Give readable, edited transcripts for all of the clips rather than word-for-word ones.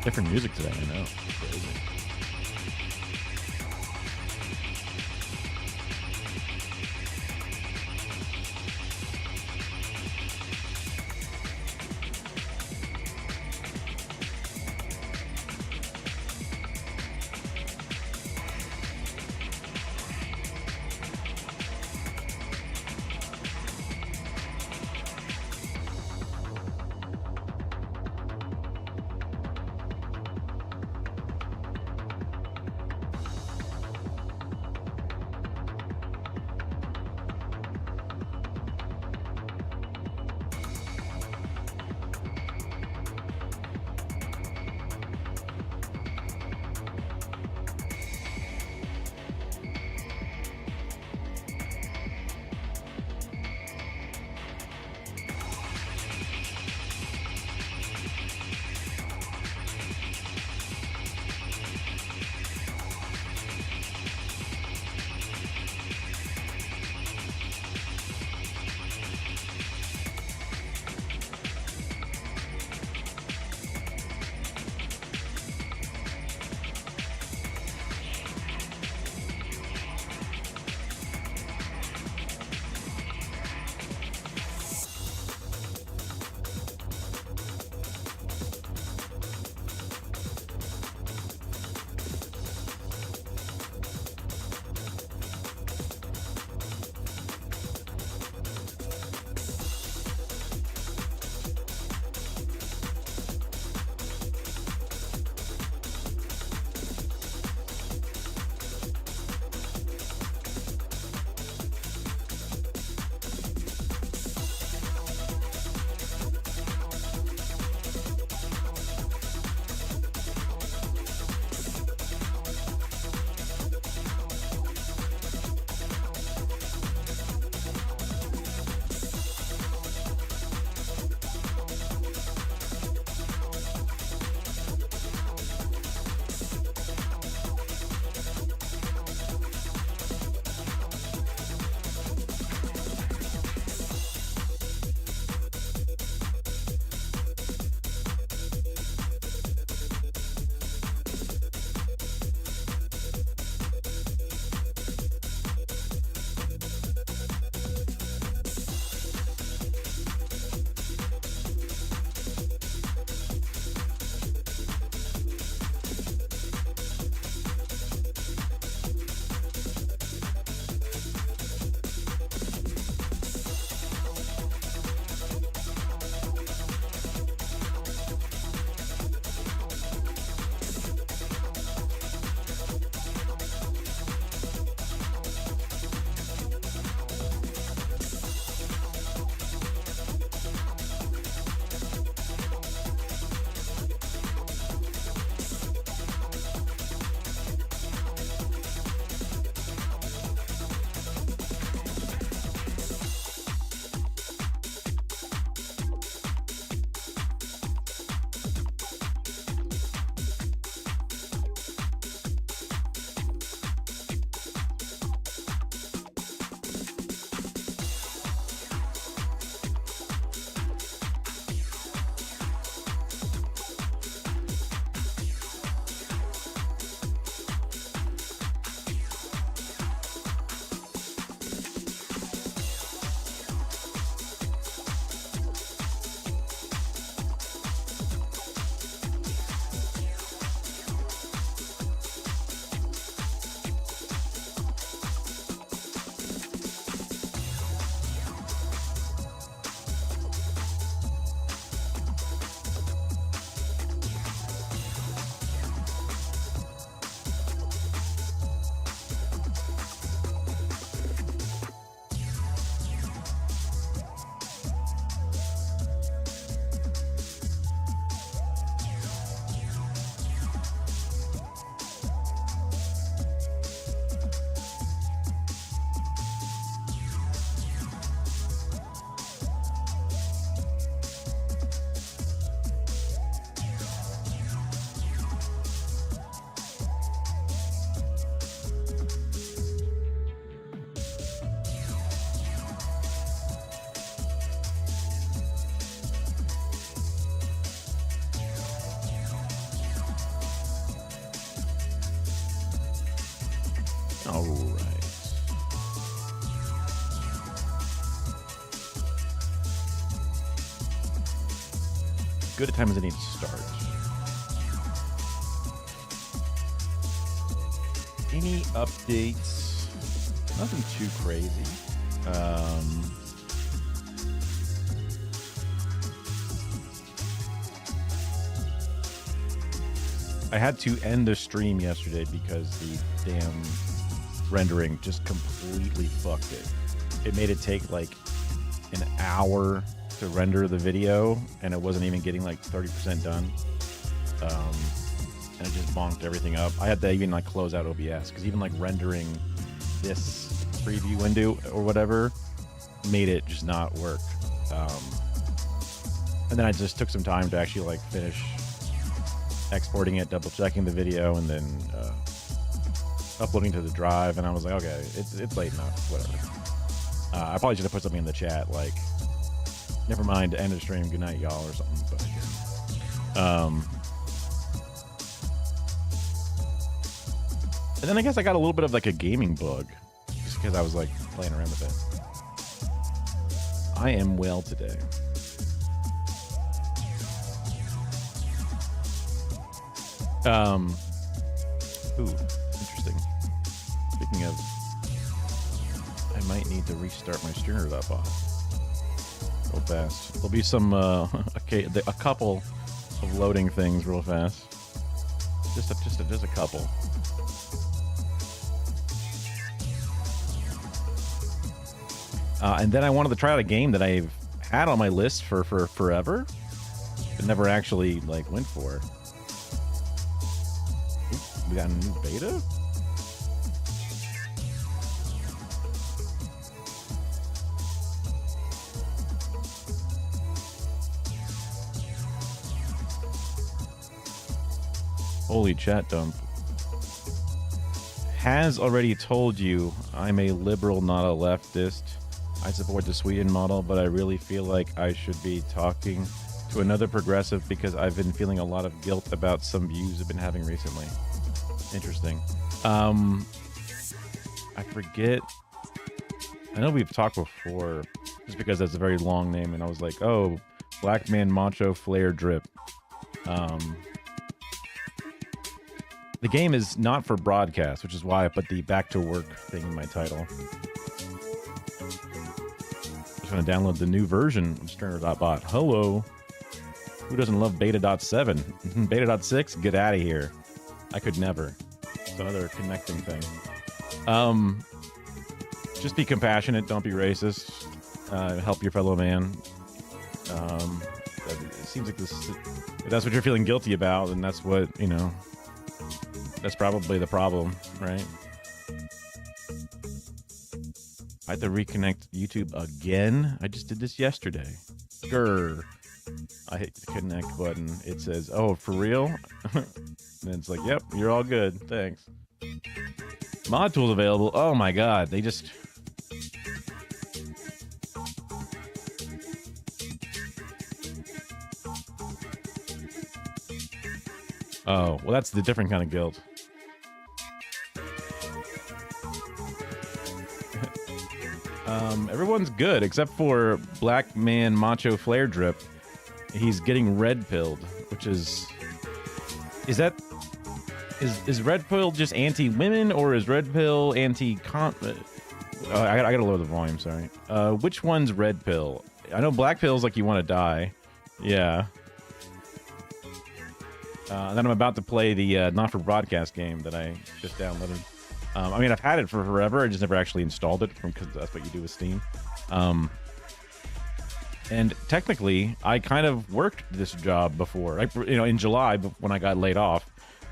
Different music today, I know. Crazy. All right. Good a time as any to start. Any updates? Nothing too crazy. I had to end the stream yesterday because the damn rendering just completely fucked it. It made it take like an hour to render the video, and it wasn't even getting like 30% done. And it just bonked everything up. I had to even like close out OBS because even like rendering this preview window or whatever made it just not work. And then I just took some time to actually like finish exporting it, double checking the video, and then uploading to the drive. And I was like, okay, it's late enough, whatever. I probably should have put something in the chat like, never mind, end of stream, good night, y'all, or something. But and then I guess I got a little bit of like a gaming bug just because I was like playing around with it. I am well today. Ooh, interesting. Speaking of, I might need to restart my Streamer.bot real fast. There'll be some, okay, a couple of loading things real fast. Just a couple. And then I wanted to try out a game that I've had on my list for forever, but never actually like went for. We got a new beta? Holy chat dump. Has already told you I'm a liberal, not a leftist. I support the Sweden model, but I really feel like I should be talking to another progressive because I've been feeling a lot of guilt about some views I've been having recently. Interesting. I forget. I know we've talked before, just because that's a very long name, and I was like, oh, Black Man Macho Flare Drip. The game is not for broadcast, which is why I put the back to work thing in my title. Just going to download the new version of Streamer.bot. Hello. Who doesn't love Beta.7? Beta.6? Get out of here. I could never. It's another connecting thing. Just be compassionate. Don't be racist. Help your fellow man. It seems like this. If that's what you're feeling guilty about, then that's what, you know. That's probably the problem, right? I have to reconnect YouTube again. I just did this yesterday. Grr. I hit the connect button. It says, oh, for real? And it's like, yep, you're all good. Thanks. Mod tools available. Oh my god, they just... Oh, well, that's the different kind of guilt. Everyone's good except for Black Man Macho Flare Drip. He's getting red pilled, which is red pill just anti-women, or is red pill anti-con? I gotta lower the volume. Sorry. Which one's red pill? I know black pill's like you want to die. Yeah. And then I'm about to play the not for broadcast game that I just downloaded. I mean, I've had it for forever. I just never actually installed it because that's what you do with Steam. And technically, I kind of worked this job before. In July, when I got laid off,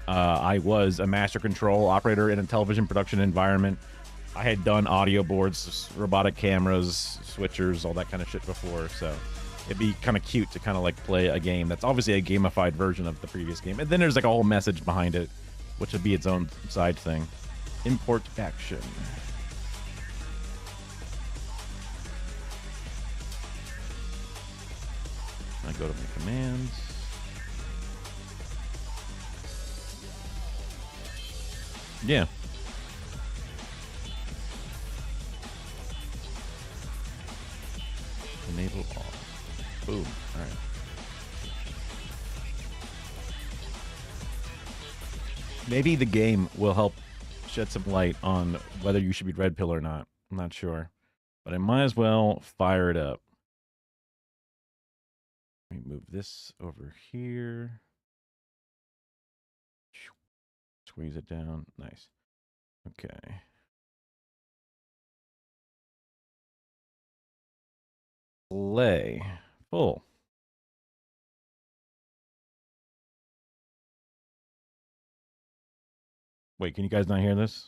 I was a master control operator in a television production environment. I had done audio boards, robotic cameras, switchers, all that kind of shit before. So it'd be kind of cute to kind of like play a game that's obviously a gamified version of the previous game. And then there's like a whole message behind it, which would be its own side thing. Import action. I go to my commands. Yeah. Maybe the game will help shed some light on whether you should be red pill or not. I'm not sure, but I might as well fire it up. Let me move this over here. Squeeze it down. Nice. Okay. Play. Full. Wait, can you guys not hear this?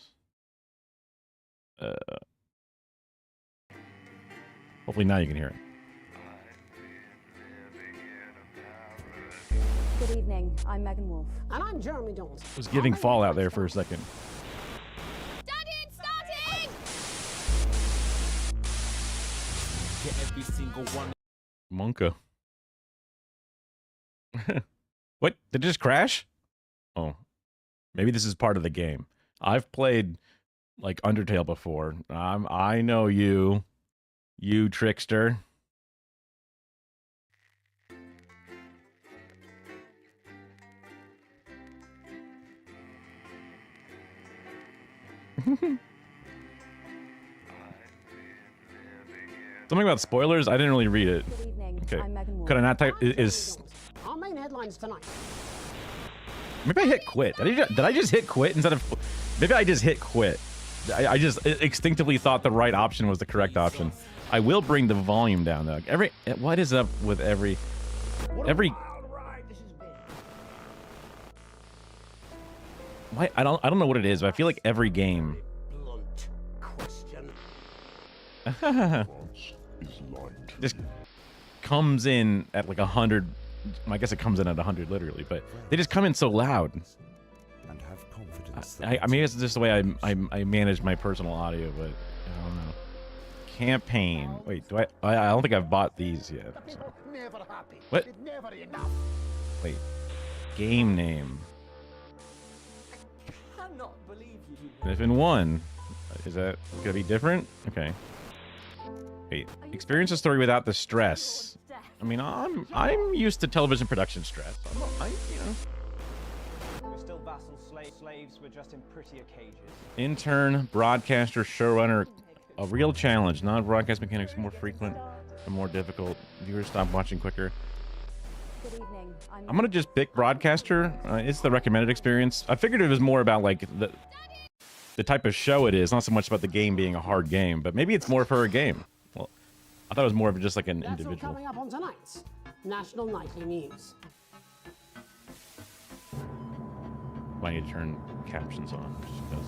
Hopefully now you can hear it. Good evening. I'm Megan Wolf. And I'm Jeremy Jones. I was giving Fallout there for a second. Starting! Get every single one. Monka. What? Did it just crash? Oh. Maybe this is part of the game. I've played like Undertale before. I know you. You trickster. Something about spoilers? I didn't really read it. Good evening. Okay. I'm Megan Wolf. Could I not type? I'm Is Jeremy Jones. Our main headlines tonight. maybe I hit quit? Did I just hit quit instead of? Maybe I just hit quit. I just instinctively thought the right option was the correct option. I will bring the volume down though. What is up with every? Why I don't know what it is, but I feel like every game. Blunt question. Just comes in at like 100. I guess it comes in at 100 literally, but they just come in so loud. And have confidence. I mean, it's just the way I manage my personal audio, but I don't know. Campaign. Wait, do I don't think I've bought these yet. So. Never happy. What? Never enough. Wait. Game name. Cannot believe you. Sniffin' 1. Is that gonna be different? Okay. Wait. Experience a story without the stress. I mean, I'm used to television production stress. We're still vassal slaves, we're just in prettier cages. Intern, broadcaster, showrunner. A real challenge. Non-broadcast mechanics more frequent and more difficult. Viewers stop watching quicker. Good evening. I'm gonna just pick broadcaster. It's the recommended experience. I figured it was more about like the type of show it is, not so much about the game being a hard game, but maybe it's more for a game. Well, I thought it was more of just like an That's all individual. coming up on tonight's National Nightly News. I need to turn captions on just because.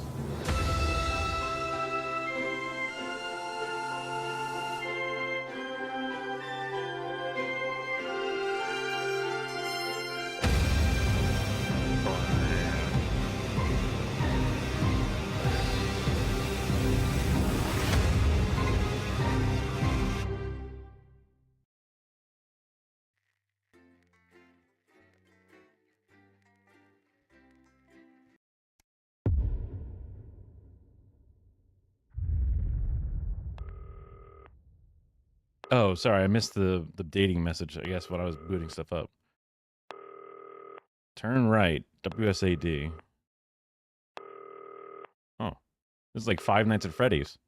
Oh, sorry, I missed the dating message, I guess, when I was booting stuff up. Turn right, WSAD. Oh, this is like Five Nights at Freddy's.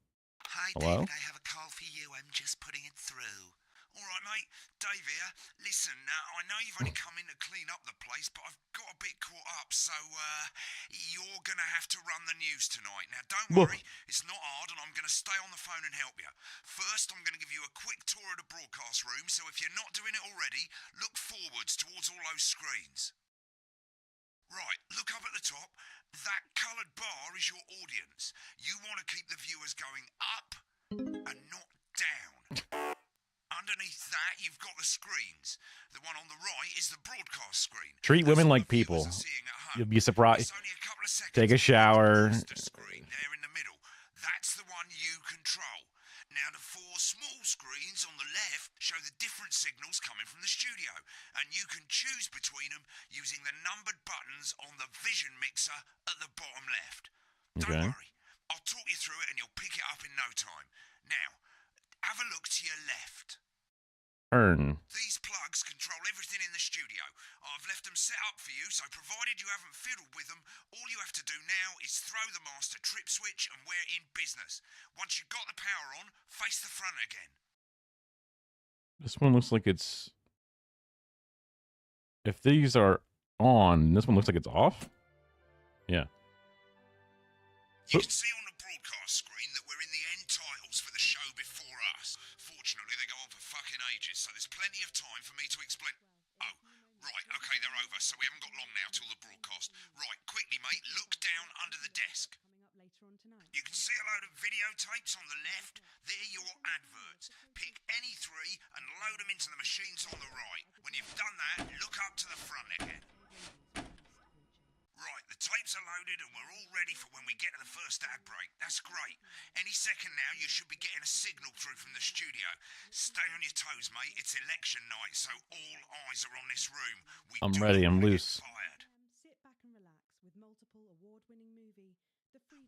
Hi, Hello? David, I have a call for you. I'm just putting it through. All right, mate. Dave here. Listen, I know you've only come in to clean up the place, but I've got a bit caught up, so you're going to have to run the news tonight. Now, don't Whoa. worry. It's not hard, and I'm going to stay on the phone and help you. First, I'm going to give you a quick tour of the broadcast room, so if you're not doing it already, look forwards towards all those screens. Right, look up at the top. That coloured bar is your audience. You want to keep the viewers going up and not down. Underneath that, you've got the screens. The one on the right is the broadcast screen. Treat That's women what like the viewers people. are seeing at home. You'll be surprised. It's only a couple of seconds. Take a shower. The screen there in the middle. That's the one you control. Now, the four small screens on the left show the different signals coming from the studio, and you can choose between them using the numbered buttons on the vision mixer at the bottom left. Okay. Don't worry. I'll talk you through it and you'll pick it up in no time. Now, have a look to your left. Turn. These plugs control everything in the studio. I've left them set up for you, so provided you haven't fiddled with them, all you have to do now is throw the master trip switch and we're in business. Once you've got the power on, face the front again. This one looks like it's... If these are on, this one looks like it's off? Yeah. You can see on the broadcast screen that we're in the end titles for the show before us. Fortunately, they go on for fucking ages, so there's plenty of time for me to explain... Oh, right, okay, they're over, so we haven't got long now till the broadcast. Right, quickly, mate, look down under the desk. You can see a load of videotapes on the left. They're your adverts. Pick any three and load them into the machines on the right. When you've done that, look up to the front again. Right, the tapes are loaded and we're all ready for when we get to the first ad break. That's great. Any second now, you should be getting a signal through from the studio. Stay on your toes, mate. It's election night, so all eyes are on this room. I'm ready, I'm loose. Sit back and relax with multiple award-winning movie.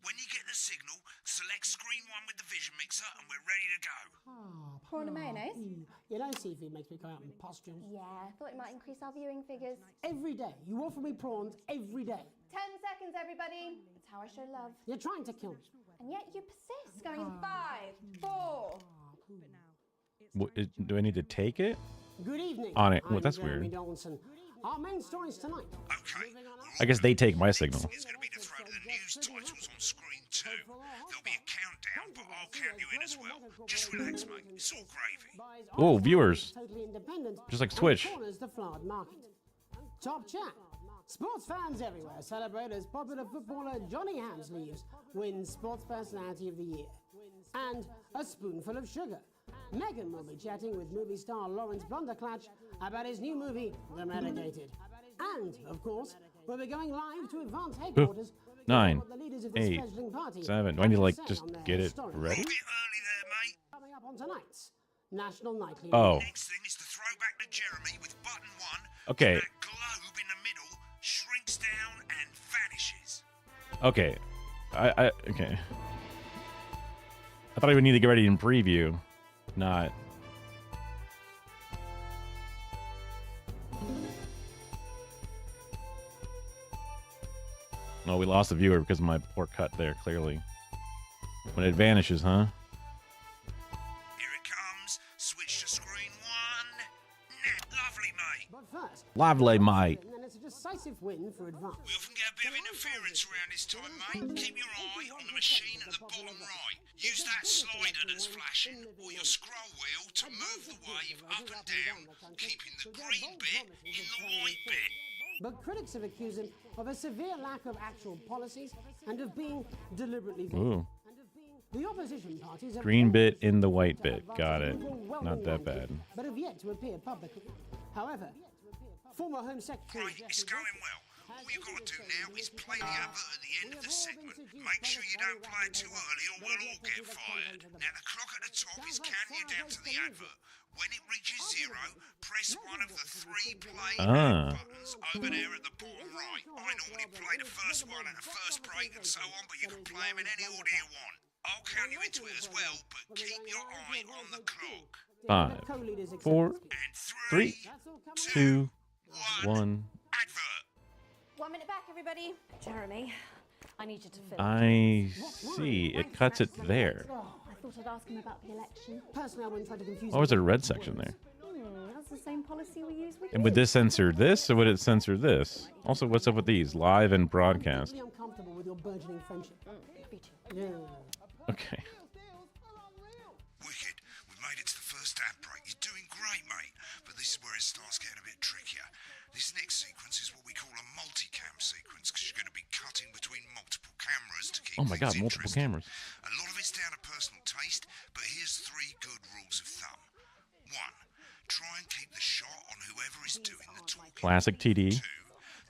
When you get the signal, select screen 1 with the vision mixer and we're ready to go. Prawn and mayonnaise? You know, seafood makes me come out in pustules. Yeah, I thought it might increase our viewing figures. Every day. You offer me prawns every day. 10 seconds, everybody. That's how I show love. You're trying to kill me. And yet you persist, going in 5, 4. Do I need to take it? Good evening. On it. Well, I'm that's Jeremy weird. Donaldson. Our main stories tonight. Okay. I guess they take my signal. It's going to be to throw to the news titles on screen 2. There'll be a countdown, but I'll count you in as well. Just relax, mate. It's all gravy. Whoa, viewers. Totally independent. Just like and Twitch. corners the flowered market. Top chat. Sports fans everywhere celebrate as popular footballer Johnny Hamsleeves wins Sports Personality of the Year. And a spoonful of sugar. Megan will be chatting with movie star Lawrence Blunderclatch about his new movie, The Medicated. And, of course, we'll be going live to Advance headquarters. 9, what the leaders of this 8, fledgling party 7. Do I need to, like, have to say just on their get it stories. ready? A bit early there, mate. Coming up on tonight's National Nightly Oh. Next thing is to throw back to Jeremy with button 1. Okay. That globe in the middle shrinks down and vanishes. Okay. Okay. I thought I would need to get ready in preview. Not. No, we lost the viewer because of my poor cut there, clearly. When it vanishes, huh? Here it comes. Switch to screen 1. Lovely, mate. But first, Lovely, mate. and then it's a decisive win for Advance. We often get a bit of interference around this time, mate. Keep your eye on the machine at the bottom right. Use that slider that's flashing, or your scroll wheel to move the wave up and down, keeping the green bit in the white bit. But critics have accused him of a severe lack of actual policies and of being deliberately vague. Ooh. The opposition parties have Green bit always in the white said bit. Advance Got is it. overwhelming Not that ranking, bad. But have yet to appear publicly. However, former Home Secretary Right, it's Jeffrey going well. All you've got to do now is play the advert at the end of the segment. Make sure you don't play it too early or we'll all get fired. Now the clock at the top is counting you down to the advert. When it reaches 0, press one of the 3 play buttons over there at the bottom right. I normally play the first one at the first break and so on, but you can play them in any order you want. I'll count you into it as well, but keep your eye on the clock. 5, co-leaders 4, And 3, 2, 1. Advert. 1 minute back, everybody. Jeremy, I need you to film. I see. It cuts it there. I thought I'd ask him about the election. Personally, I wouldn't try to confuse Oh, is there a red section there? That's the same policy we use with And would this censor this, or would it censor this? Also, what's up with these? Live and broadcast. I'm uncomfortable with your burgeoning friendship. Me too. Yeah. Okay. Wicked. We've made it to the first ad break. You're doing great, mate. But this is where it starts getting a bit trickier. This next sequence is what we call a multicam sequence, because you're going to be cutting between multiple cameras to keep Oh my God, things multiple interesting. cameras. A lot of it's down to personal taste, but here's 3 good rules of thumb. 1. Try and keep the shot on whoever is doing the talking. Classic TD. 2.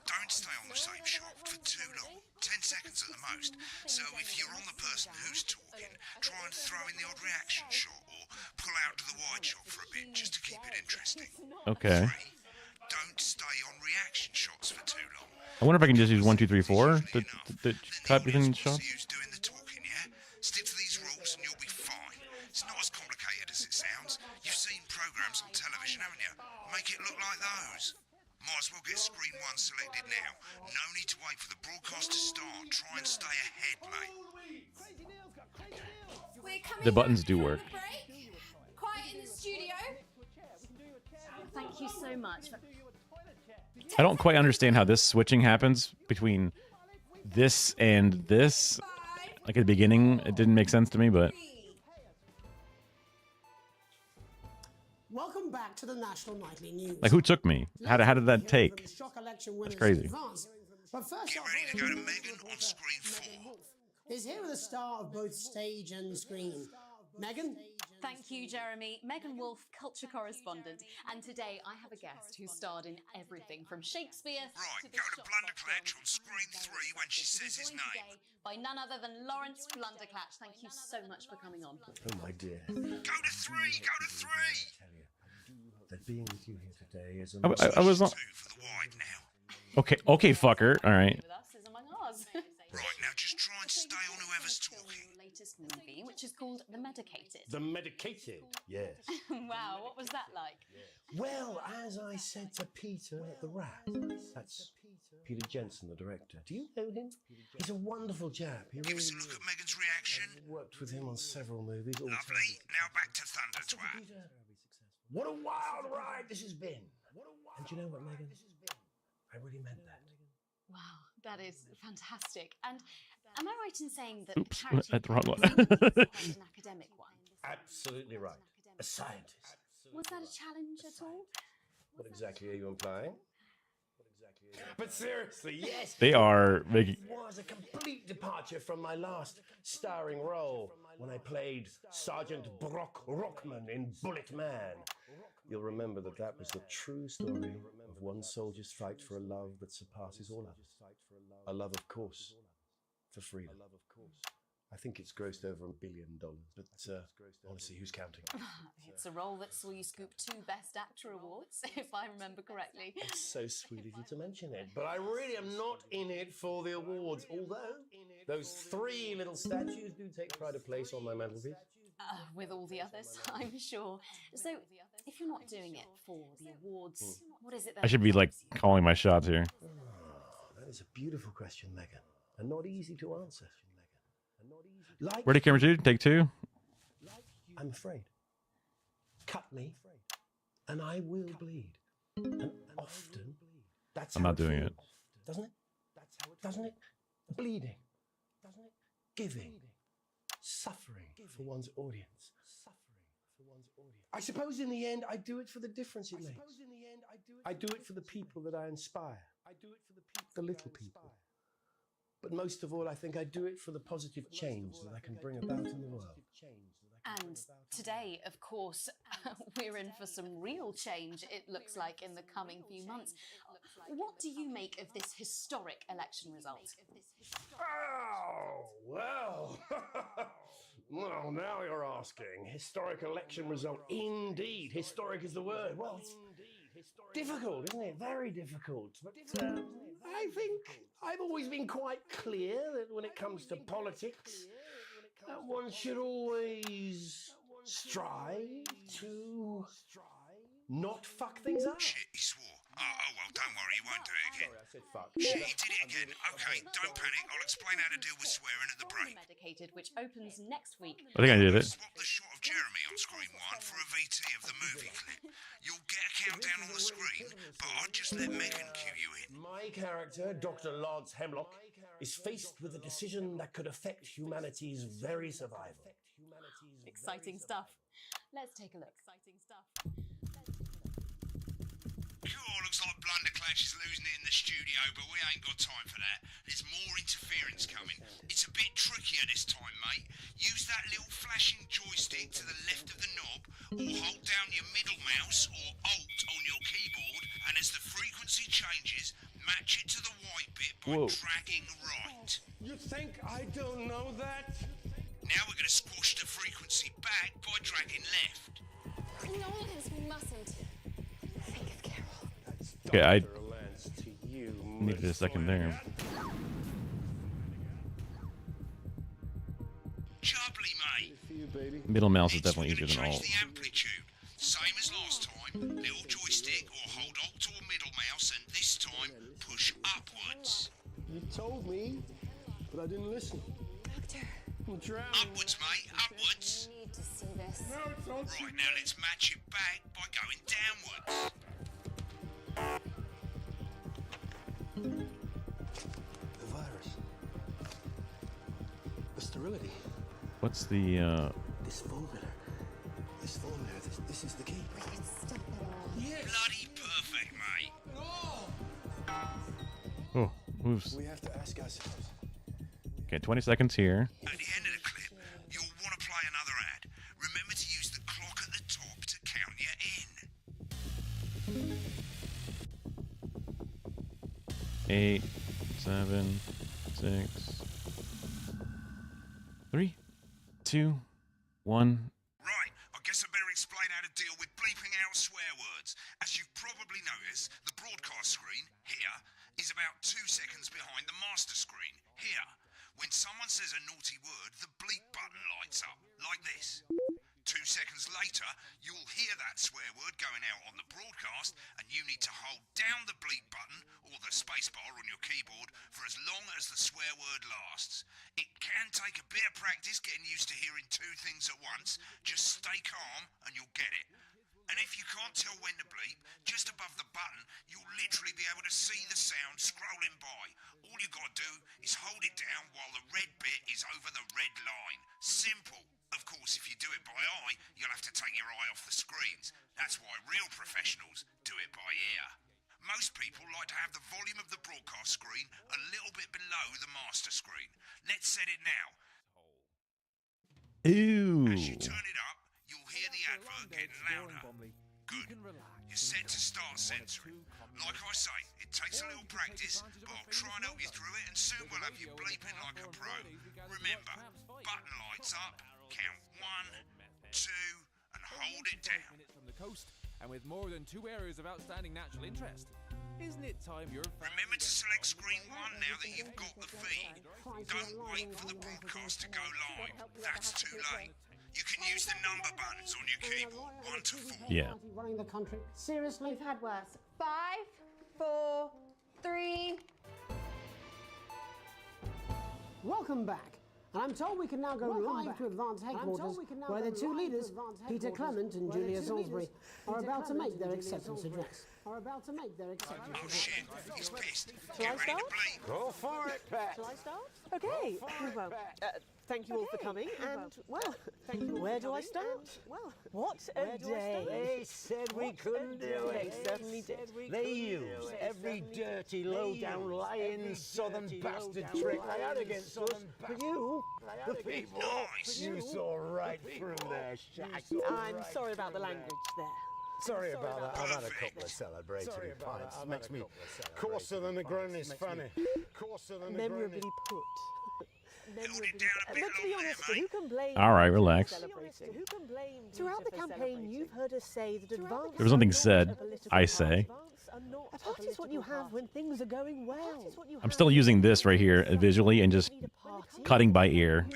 Don't stay on the same shot for too long. 10 seconds at the most. So if you're on the person who's talking, try and throw in the odd reaction shot or pull out to the wide shot for a bit just to keep it interesting. Okay. 3. Don't stay on reaction shots for too long. I wonder if I can just use 1, 2, 3, 4 to Then cut the between audience will shots. see who's doing the talking, yeah? Stick to these rules and you'll be fine. It's not as complicated as it sounds. You've seen programs on television wait for the broadcast to start. Try and stay ahead, mate. We're coming The buttons back do from work. the break. Quiet in the studio. Thank you so much. I don't quite understand how this switching happens between this and this. Like at the beginning, it didn't make sense to me, but Welcome back to the National Nightly News. like, who took me? How did that take? The shock election winners crazy. in advance. But first Get up, ready to go to Megan on screen 4. is here with a star of both stage and screen. Megan? Thank you, Jeremy. Megan Wolf, culture correspondent. And today I have a guest who starred in everything from Shakespeare Right, to the go to Shop Blunderclatch Box on screen 3 when she says his Joined name. today by none other than Lawrence Blunderclatch. Thank you so much for coming on. Oh, my dear. Go to 3, go to 3. Tell you that being with you here today is a I was not. 2 for the wide now. Okay, fucker. All right. With us is among ours. Right, now just try and stay on whoever's talking. Your latest movie, which is called The Medicated. The medicated, yes. Wow, what was that like? Well, as I said to Peter at the Rat, that's Peter Jensen, the director. Do you know him? He's a wonderful chap. He Give really us a look at Megan's reaction. worked with him on several movies. all Lovely. terribly Now back to Thunder I said to Twat. Peter, what a wild ride this has been. And do you know what, Megan? I really meant that. Wow, that is fantastic. And am I right in saying that Oops, the character that's the wrong one. is an academic one? Absolutely right. A scientist. Was that a challenge at all? What exactly are you implying? But seriously, yes. They are making. It was a complete departure from my last starring role when I played Sergeant Brock Rockman in Bullet Man. You'll remember that that was the true story of one soldier's fight for a love that surpasses all others. A love, of course, for freedom. I think it's grossed over $1 billion, but honestly, who's counting? It's a role that saw you scoop 2 Best Actor awards, if I remember correctly. It's so sweet of you to mention it, but I really am not in it for the awards, although those 3 little statues do take pride of place on my mantelpiece. With all the others, I'm sure. So, if you're not doing it for the awards, what is it that I should be like calling my shots here. That is a beautiful question, Megan, and not easy to answer. Like, Ready, camera 2, take 2. I'm afraid. Cut me, and I will bleed. And often, that's I'm how not doing feels, it. doesn't it? Doesn't it? Bleeding, doesn't it? Giving, suffering for one's audience. I suppose in the end, I do it for the difference it makes. I do it for the people that I inspire. The little people. But most of all, I think I do it for the positive change that I can bring about in the world. And today, of course, we're in for some real change, it looks like, in the coming few months. What do you make of this historic election result? Oh, well. Well, now you're asking. Historic election result. Indeed. Historic is the word. Well, it's difficult, isn't it? Very difficult. But I think I've always been quite clear that when it comes to politics, that one should always strive to not fuck things up. Shit, he swore. Oh, well, don't worry, he won't do it again. Sorry, I said fuck. Shit, he did it again. Okay, don't panic. I'll explain how to deal with swearing at the break. Medicated, which opens next week. I think I did it. Swap the shot of Jeremy on screen 1 for a VT of the movie clip. You'll get a countdown on the screen, but I'll just let Megan cue you in. My character, Dr. Lance Hemlock, is faced with a decision that could affect humanity's very survival. Exciting stuff. Let's take a look. Exciting stuff. Cool, looks like Blunderclatch is losing it in the studio, but we ain't got time for that. There's more interference coming. It's a bit trickier this time, mate. Use that little flashing joystick to the left of the knob, or hold down your middle mouse or Alt on your keyboard, and as the frequency changes, match it to the white bit by dragging right. You think I don't know that? Now we're going to squash the frequency back by dragging left. Nolans, we mustn't. Think of Carol. Okay, I Dr. Lance to you, needed a second there. Jubbly, mate. Middle mouse is Next, definitely we're easier gonna than change alt. the amplitude. Same as last time. Little joystick or hold Alt or middle mouse, and this time push upwards. You told me, but I didn't listen. Doctor. I'm drowning. Upwards, mate, upwards. I need to see this. Right, now let's match it back by going downwards. The virus. The sterility. What's the This formula. This is the key. We can stop it all. Bloody perfect, mate. oh moves? We have to ask ourselves. Okay, 20 seconds here. At the end of the clip, you'll want to play another ad. Remember to use the clock at the top to count you in. 8, 7, 6, 3, 2, 1. Right, I guess I better explain how to deal with bleeping out swear words. As you've probably noticed, the broadcast screen, here, is about 2 seconds behind the master screen, here. When someone says a naughty word, the bleep button lights up, like this. 2 seconds later, you'll hear that swear word going out on the broadcast, and you need to hold down the bleep button or the spacebar on your keyboard for as long as the swear word lasts. It can take a bit of practice getting used to hearing 2 things at once. Just stay calm and you'll get it. And if you can't tell when to bleep, just above the button, you'll literally be able to see the sound scrolling by. All you gotta do is hold it down while the red bit is over the red line. Simple. Of course, if you do it by eye, you'll have to take your eye off the screens. That's why real professionals do it by ear. Most people like to have the volume of the broadcast screen a little bit below the master screen. Let's set it now. Ooh. As you turn it up, you'll hear the advert getting louder. Good. You're set to start censoring. Like I say, it takes a little practice, but I'll try and help you through it, and soon we'll have you bleeping like a pro. Remember, button lights up, count 1, 2, and hold it down. From the coast, and with more than 2 areas of outstanding natural interest. Isn't it time your Remember to select screen 1 now that you've got the feed. Don't wait for the broadcast to go live. That's too late. You can use the number buttons on your keyboard, 1 to 4. Yeah. Running the country. Seriously? We've had worse. 5, 4, 3. Welcome back. And I'm told we can now go live to Advance Headquarters, where the 2 leaders, Peter Clement and Julia Salisbury, are about to make their acceptance address. Oh shit, he's pissed. Shall I Get ready to start? bleep. Go for it, Pat. Shall I start? Okay. Well, thank you all for coming. And, well, where do I start? Well, what a day. They said we couldn't do They it. certainly did. They used every dirty, low-down, lying southern bastard trick they had against us. But you, the people, Nice. you saw right through their shack. I'm sorry about the language there. Sorry about that. I've had a couple of celebratory pints. Makes me coarser than a granny's fanny. Coarser than a Memorably granny's... put. Hold it down a bit Let's be longer, honest, mate. who can blame All right, you for relax. celebrating? Throughout the campaign, you've heard us say that advance There was nothing are not said, a political I say. A party is what you have when things are going well. I'm still using this right here visually and just cutting by ear.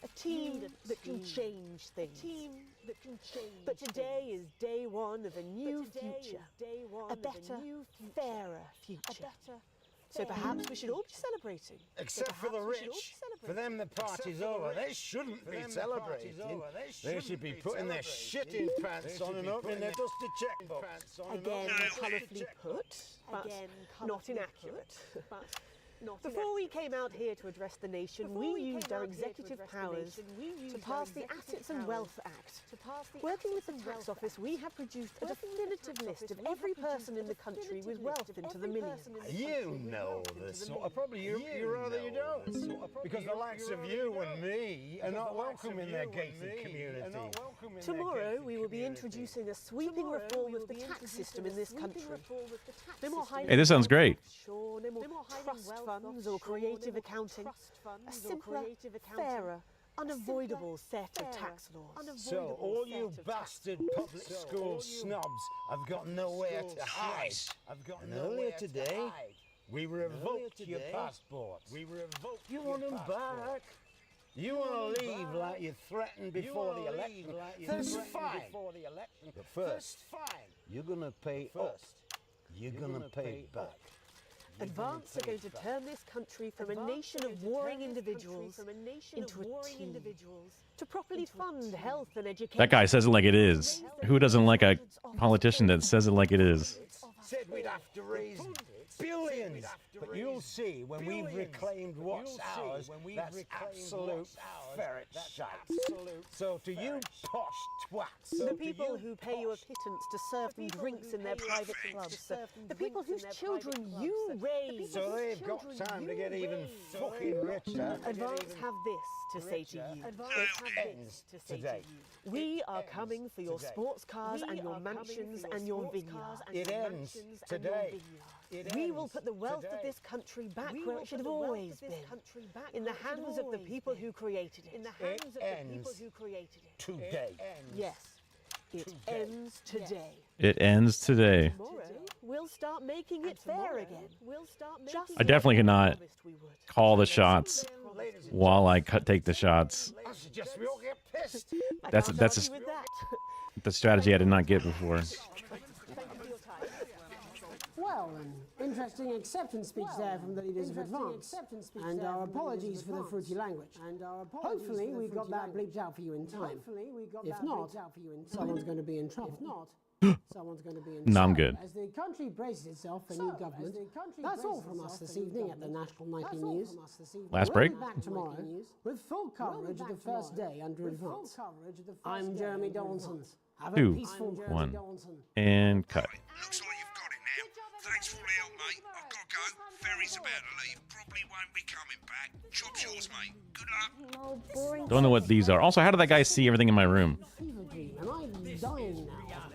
A team that can change things. But today is day 1 of a new future. A better, fairer future. So perhaps we should all be celebrating. Except for the rich. For them, the party's over. They shouldn't be celebrating. They should be putting their shitting pants on and opening their dusty checkbooks. Again, colourfully put, but not inaccurate. Before we came out here to address the nation, we used our executive powers to pass the Assets and Wealth Act. Working with the tax office, we have produced a definitive list of every person in the country with wealth into the millions. You know this sort of... Probably you rather you don't. Because the likes of you and me are not welcome in their gated community. Tomorrow, we will be introducing a sweeping reform of the tax system in this country. No more high Hey, this sounds great. offshore, no more trust funds or creative accounting. A simpler, fairer, unavoidable set of tax laws. So all you bastard public school snobs have got nowhere to hide. And earlier today, we revoked your passports. You want them back? You want to leave like you threatened before the election? That's fine. But first, you're going to pay up. You're going to pay back. Advance are going to turn this country from a nation of warring individuals into a team. To properly fund health and education. That guy says it like it is. Who doesn't like a politician that says it like it is? Said we'd have to raise billions, but you'll see when we've reclaimed what's ours, that's absolute ferret shite. So to you posh twats, The people who pay you a pittance to serve them drinks in their private clubs, the people whose children you raise. So they've got time to get even fucking richer. Advance have this to say to you. It ends today. We are coming for your sports cars and your mansions and your vineyards. It ends today. We will put the wealth of this country back where it should have always been, in the hands of the people who created it. It ends today. Yes, it ends today. It ends today. Tomorrow, we'll start making it fair again. I definitely cannot call the shots while I take the shots. I suggest we all get pissed. That's the strategy I did not get before. Well, an interesting acceptance speech there from the leaders of Advance. And our apologies for the fruity language. Hopefully we got that bleeped out for you in time. If not, someone's going to be in trouble. Someone's going to be in trouble. No, I'm good. As the country braces itself for new government, that's all from us this evening at the National Nightly News. Last break? We'll be back tomorrow with full coverage of the first day under Advance. I'm Jeremy Donaldson. Have a 2, peaceful 1, and cut. Looks like you've got it now. Thanks for all the help, mate. I've got to go. Ferry's about to leave. Probably won't be coming back. Job's yours, mate. Good luck. Don't know what these are. Also, how did that guy see everything in my room? Am I dying now?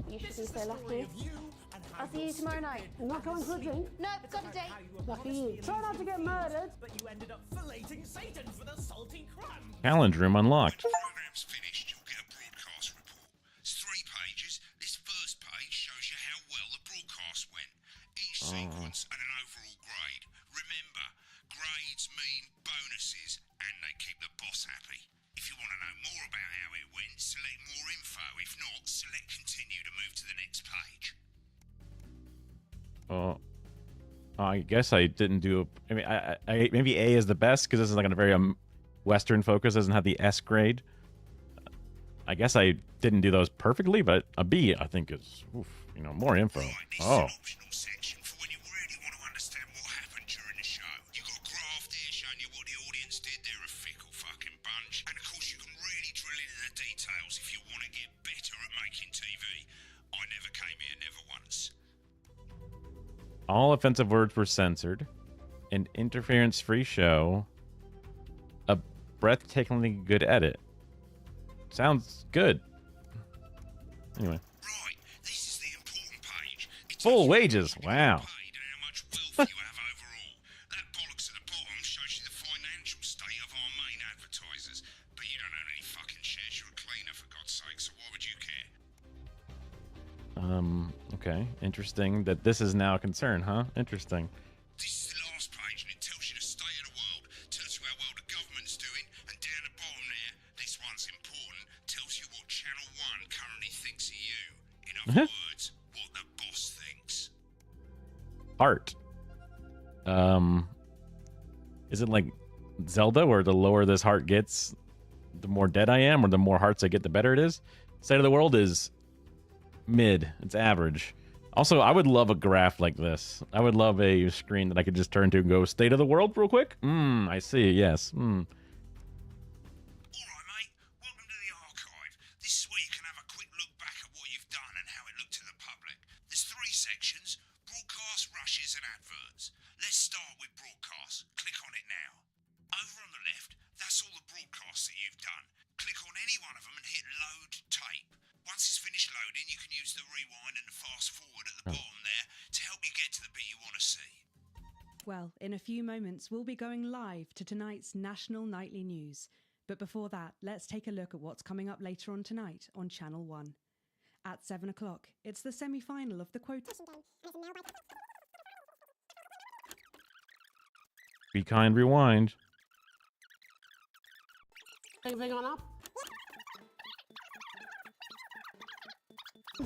You should be so lucky. I'll see you tomorrow night. Not going for a drink? No, got a date. Lucky you. Try not to get murdered. But you ended up filleting Satan for the salty crumb. Challenge room unlocked. Program's finished. You'll get a broadcast report. It's 3 pages. This first page shows you how well the broadcast went. Each sequence and an overall grade. Remember, grades mean bonuses, and they keep the boss happy. If you want to know more about how it went, select more info. If not, select continue to move to the next page. I guess I didn't do. I mean, I maybe A is the best because this is like a very Western focus. Doesn't have the S grade. I guess I didn't do those perfectly, but a B I think is, more info. Oh. All offensive words were censored. An interference-free show. A breathtakingly good edit. Sounds good. Anyway. Right, this is the important page. Full wages. Wow. That bollocks at the bottom shows you the financial state of our main advertisers. But you don't own any fucking shares. You're a cleaner, for God's sake, so why would you care? Okay. Interesting that this is now a concern, huh? Interesting. This is the last page, and it tells you the state of the world, tells you how well the government's doing, and down the bottom there, this one's important, tells you what Channel 1 currently thinks of you. In other words, what the boss thinks. Heart. Is it like Zelda, where the lower this heart gets, the more dead I am, or the more hearts I get, the better it is? State of the world is mid. It's average. Also, I would love a graph like this. I would love a screen that I could just turn to and go, state of the world real quick? I see. Yes. Alright, mate. Welcome to the archive. This is where you can have a quick look back at what you've done and how it looked to the public. There's 3 sections: broadcast, rushes, and adverts. Let's start with broadcast. Click on it now. Over on the left, that's all the broadcasts that you've done. Click on any one of them and hit load tape. Once it's finished loading, you can use the rewind and the fast forward at the bottom there to help you get to the bit you want to see. Well, in a few moments, we'll be going live to tonight's National Nightly News. But before that, let's take a look at what's coming up later on tonight on Channel 1. At 7 o'clock, it's the semi-final of the quota. Be kind, rewind. Anything on up?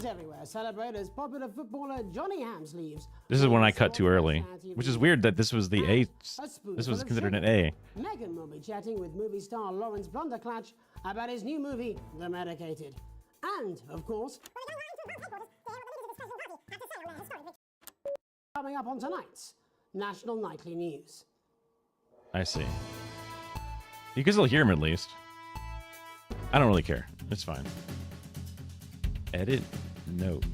fans everywhere celebrate as popular footballer Johnny Hams leaves. This is when I cut too early, which is weird that this was the A. This was considered an A. Megan will be chatting with movie star Lawrence Blunderclatch about his new movie, The Medicated. And, of course, coming up on tonight's National Nightly News. I see. You can still hear him at least. I don't really care. It's fine. Edit note.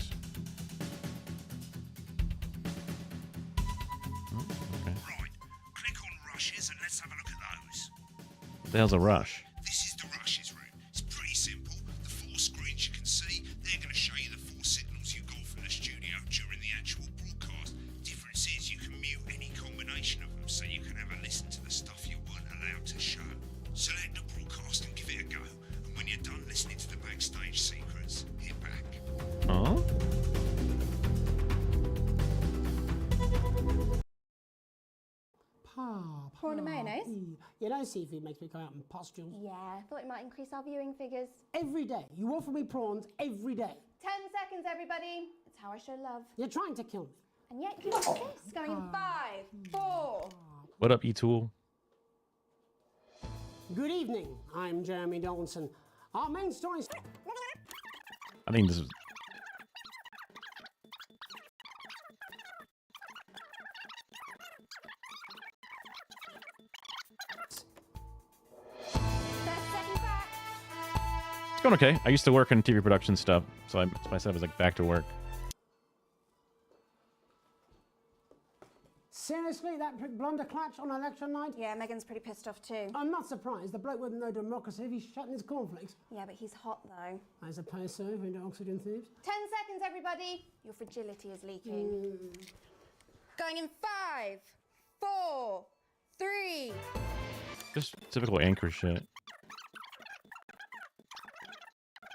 Oh, okay. Right, click on rushes and let's have a look at those. What the hell's a rush? This is the rushes room. It's pretty simple. The 4 screens you can see, they're going to show you the 4 signals you got from the studio during the actual broadcast. Difference is you can mute any combination of them, so you can have a listen to the stuff you weren't allowed to show. Select the broadcast and give it a go. And when you're done listening to the backstage secrets, hit back. Oh? Prawn and mayonnaise? You know, seafood makes me go out in pustules. Yeah, I thought it might increase our viewing figures. Every day. You offer me prawns every day. 10 seconds, everybody. It's how I show love. You're trying to kill me. And yet you insist. Going in 5, 4. What up, E-Tool? Good evening. I'm Jeremy Donaldson. Our main story is... I think this is... It's going okay. I used to work in TV production stuff, so I said I was like back to work. Seriously, that prick Blunderclatch on election night? Yeah, Megan's pretty pissed off too. I'm not surprised. The bloke with no democracy, he's shutting his cornflakes. Yeah, but he's hot though. I suppose so, who do oxygen thieves? 10 seconds, everybody. Your fragility is leaking. Going in 5, 4, 3. Just typical anchor shit.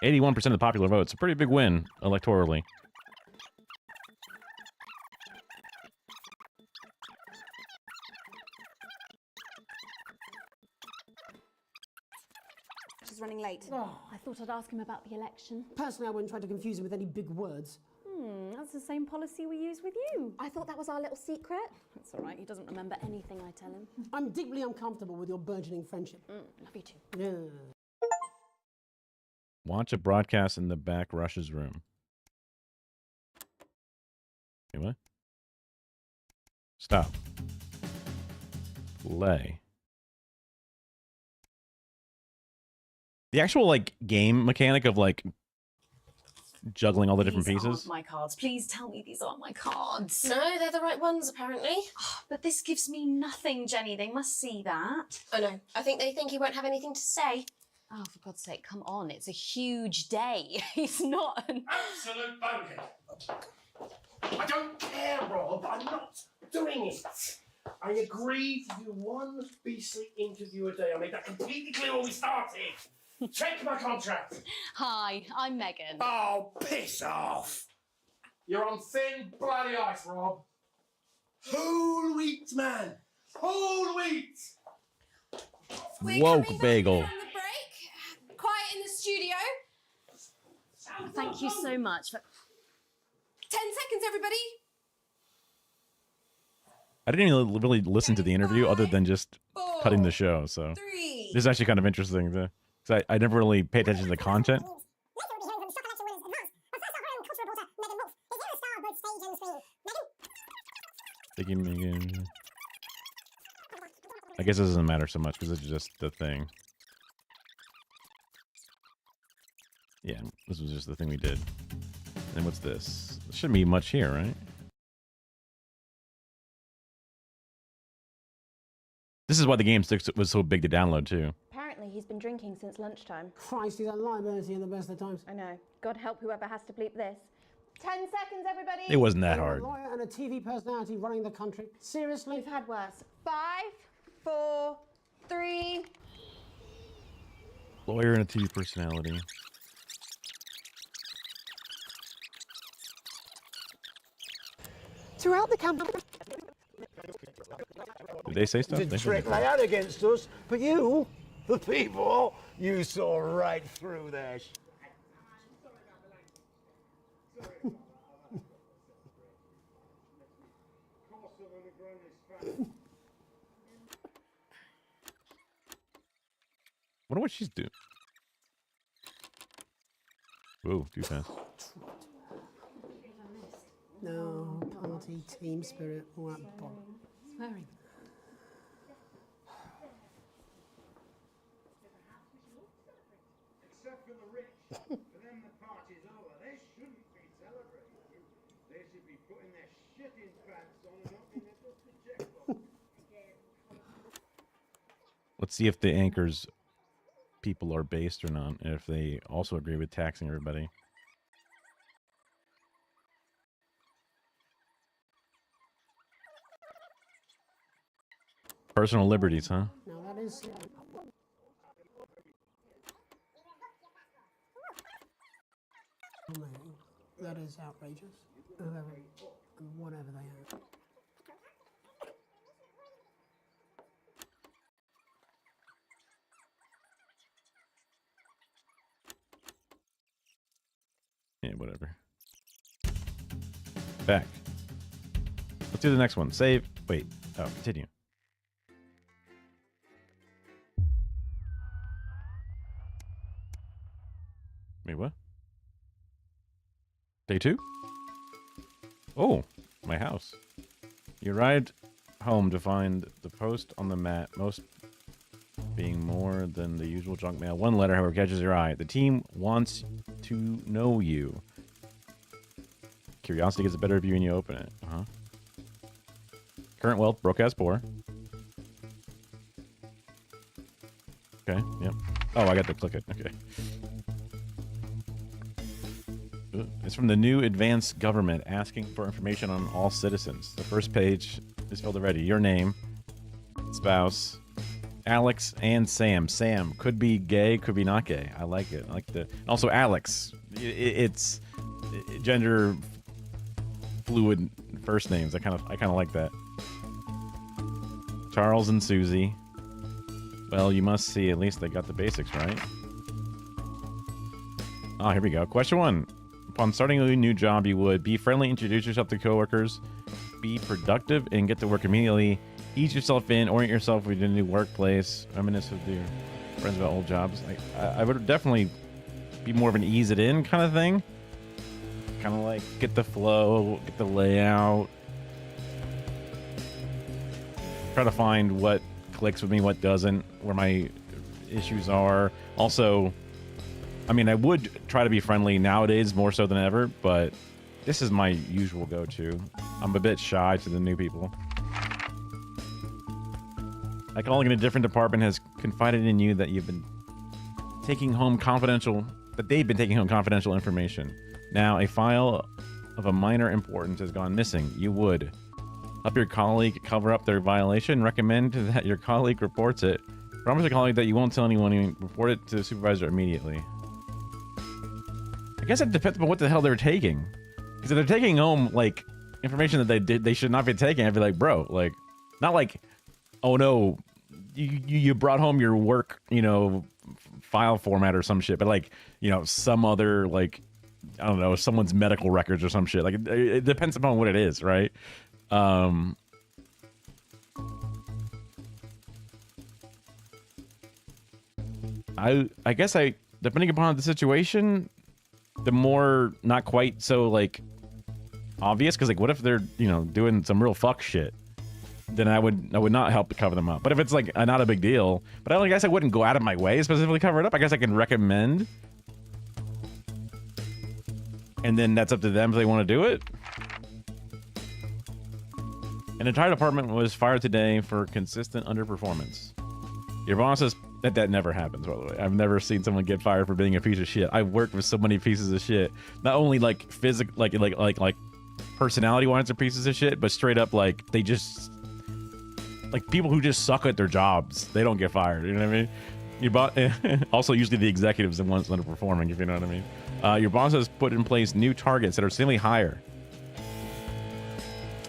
81% of the popular vote. It's a pretty big win electorally. She's running late. Oh. I thought I'd ask him about the election. Personally, I wouldn't try to confuse him with any big words. That's the same policy we use with you. I thought that was our little secret. That's all right. He doesn't remember anything I tell him. I'm deeply uncomfortable with your burgeoning friendship. Love you too. Yeah. Watch a broadcast in the back Rush's room. Okay, what? Stop. Play. The actual, like, game mechanic of, like, juggling all the different These pieces. aren't my cards. Please tell me these aren't my cards. No, they're the right ones, apparently. Oh, but this gives me nothing, Jenny. They must see that. Oh, no. I think they think he won't have anything to say. Oh, for God's sake, come on. It's a huge day. He's not an... Absolute bonehead. I don't care, Rob. I'm not doing it. I agreed to do one beastly interview a day. I made that completely clear when we started. Check my contract. Hi, I'm Megan. Oh, piss off. You're on thin, bloody ice, Rob. Whole wheat, man. Whole wheat. Woke bagel. Quiet in the studio. Thank you so much. 10 seconds, everybody. I didn't even really listen to the interview other than just cutting the show, so this is actually kind of interesting. Because I never really pay attention to the content. Thank you, Megan. I guess it doesn't matter so much because it's just the thing. Yeah, this was just the thing we did. And what's this? There shouldn't be much here, right? This is why the game was so big to download, too. Apparently, he's been drinking since lunchtime. Christ, he's a liability in the best of times. I know. God help whoever has to bleep this. 10 seconds, everybody. It wasn't that hard. A lawyer and a TV personality running the country. Seriously? We've had worse. 5, 4, 3. Lawyer and a TV personality. Throughout the campaign... Did they say stuff? The trick they had against us, but you, the people, you saw right through their wonder what she's doing. Whoa, too fast. No, party, team spirit, all that bollocks. Swearing. Except for the rich. For them, the party's over. They shouldn't be celebrating. They should be putting their shitting pants on and opening their dusty checkbook. Let's see if the anchors people are based or not, and if they also agree with taxing everybody. Personal liberties, huh? Now that is. That is outrageous. Whoever, whatever they are. Yeah, whatever. Back. Let's do the next one. Save. Wait. Oh, continue. Wait, what? Day 2? Oh, my house. You arrived home to find the post on the mat, most being more than the usual junk mail. One letter, however, catches your eye. The team wants to know you. Curiosity gets the better of you when you open it. Current wealth, broke as poor. Okay, yep. Oh, I got to click it. Okay. It's from the new advanced government asking for information on all citizens. The first page is filled already. Your name, spouse, Alex, and Sam. Sam could be gay, could be not gay. I like it. I like the. Also, Alex. It's gender fluid first names. I kind of like that. Charles and Susie. Well, you must see. At least they got the basics right. Oh, here we go. Question 1. Upon starting a new job, you would be friendly, introduce yourself to coworkers, be productive, and get to work immediately. Ease yourself in, orient yourself with a new workplace, reminisce with your friends about old jobs. I would definitely be more of an ease it in kind of thing. Kind of like get the flow, get the layout. Try to find what clicks with me, what doesn't, where my issues are. Also, I mean, I would try to be friendly nowadays more so than ever, but this is my usual go-to. I'm a bit shy to the new people. A colleague in a different department has confided in you that you've been taking home confidential, that they've been taking home confidential information. Now, a file of a minor importance has gone missing. You would help your colleague cover up their violation, recommend that your colleague reports it, promise your colleague that you won't tell anyone, and report it to the supervisor immediately. I guess it depends on what the hell they're taking. Because if they're taking home, like, information that they should not be taking, I'd be like, bro, like, not like, oh no, you brought home your work, you know, file format or some shit, but like, you know, some other, like, I don't know, someone's medical records or some shit. Like, it depends upon what it is, right? I guess depending upon the situation, the more not quite so like obvious, because like what if they're, you know, doing some real fuck shit, then I would not help to cover them up. But if it's like not a big deal, but I guess I wouldn't go out of my way to specifically cover it up. I guess I can recommend, and then that's up to them if they want to do it. An entire department was fired today for consistent underperformance. Your boss says that never happens, by the way. I've never seen someone get fired for being a piece of shit. I've worked with so many pieces of shit. Not only like physical, like personality-wise are pieces of shit, but straight up like they just like people who just suck at their jobs. They don't get fired. You know what I mean? Your boss, also usually the executives are the ones underperforming. If you know what I mean. Your boss has put in place new targets that are significantly higher.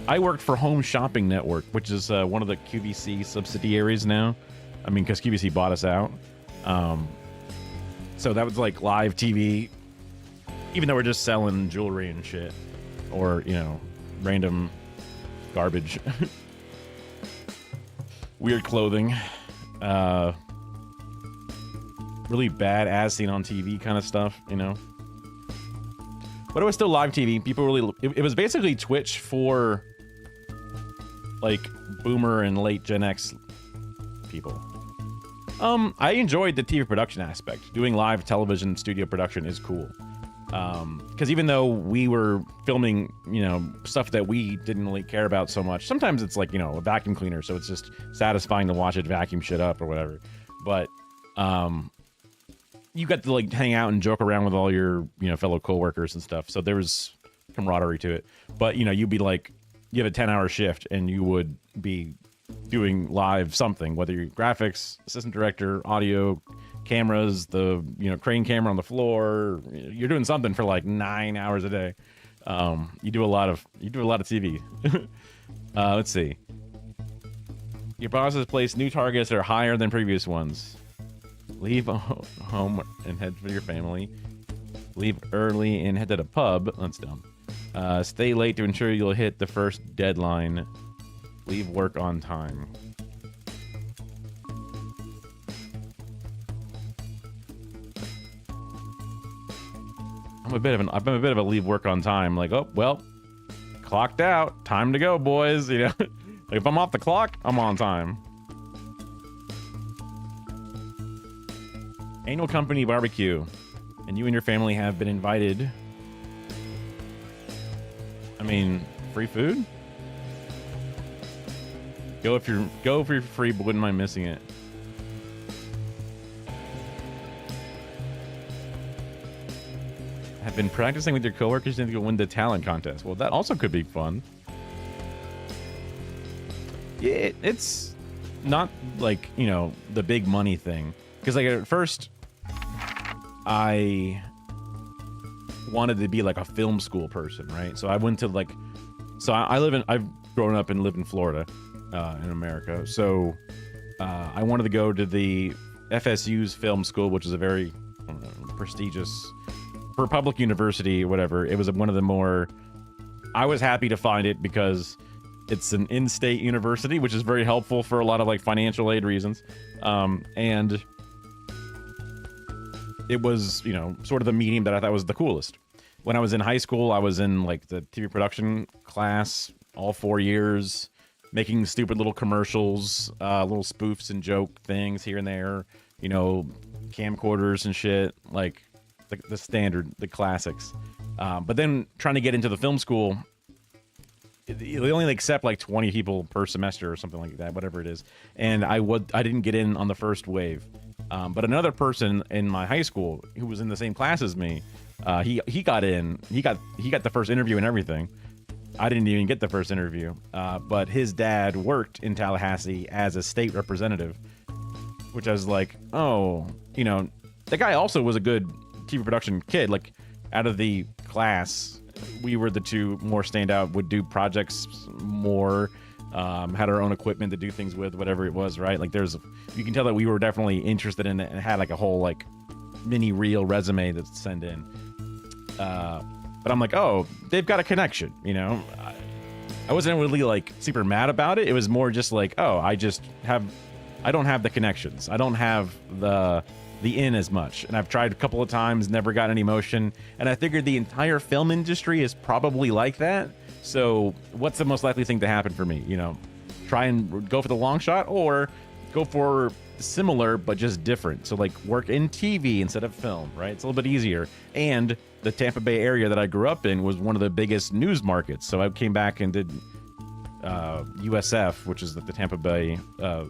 I worked for Home Shopping Network, which is one of the QVC subsidiaries now. I mean, because QVC bought us out. So that was like live TV, even though we're just selling jewelry and shit, or, you know, random garbage. Weird clothing. really bad as seen on TV kind of stuff, you know. But it was still live TV. People really, it was basically Twitch for like boomer and late Gen X people. I enjoyed the TV production aspect. Doing live television studio production is cool. Because even though we were filming, you know, stuff that we didn't really care about so much, sometimes it's like, you know, a vacuum cleaner, so it's just satisfying to watch it vacuum shit up or whatever. But you got to like hang out and joke around with all your, you know, fellow coworkers and stuff. So there was camaraderie to it. But, you know, you'd be like, you have a 10-hour shift and you would be doing live something, whether you're graphics, assistant director, audio, cameras, the, you know, crane camera on the floor, you're doing something for like 9 hours a day. You do a lot of TV. Let's see. Your bosses place new targets that are higher than previous ones. Leave home and head for your family. Leave early and head to the pub. That's dumb. Stay late to ensure you'll hit the first deadline. Leave work on time. I'm a bit of a leave work on time. Like, oh well, clocked out. Time to go, boys. You know, like if I'm off the clock, I'm on time. Annual company barbecue, and you and your family have been invited. I mean, free food. Go if you're free, but wouldn't mind missing it. Have been practicing with your coworkers to win the talent contest. Well, that also could be fun. Yeah, it's not like, you know, the big money thing. Because like at first, I wanted to be like a film school person, right? So I went to like, I've grown up and lived in Florida, in America. So I wanted to go to the FSU's film school, which is a very prestigious, for a public university or whatever. It was one of the more, I was happy to find it because it's an in-state university, which is very helpful for a lot of like financial aid reasons. And it was, you know, sort of the medium that I thought was the coolest. When I was in high school, I was in like the TV production class all 4 years, making stupid little commercials, little spoofs and joke things here and there, you know, camcorders and shit, like the standard, the classics. But then trying to get into the film school, they only accept like 20 people per semester or something like that, whatever it is. And I didn't get in on the first wave. But another person in my high school who was in the same class as me, he got in. He got the first interview and everything. I didn't even get the first interview. But his dad worked in Tallahassee as a state representative, which I was like, oh, you know, the guy also was a good TV production kid. Like out of the class, we were the two more standout, would do projects more, had our own equipment to do things with, whatever it was, right? Like you can tell that we were definitely interested in it and had like a whole like mini reel resume to send in. But I'm like, oh, they've got a connection, you know? I wasn't really like super mad about it. It was more just like, oh, I don't have the connections. I don't have the in as much. And I've tried a couple of times, never got any motion. And I figured the entire film industry is probably like that. So what's the most likely thing to happen for me? You know, try and go for the long shot or go for similar, but just different. So like work in TV instead of film, right? It's a little bit easier. And the Tampa Bay area that I grew up in was one of the biggest news markets. So I came back and did USF, which is the Tampa Bay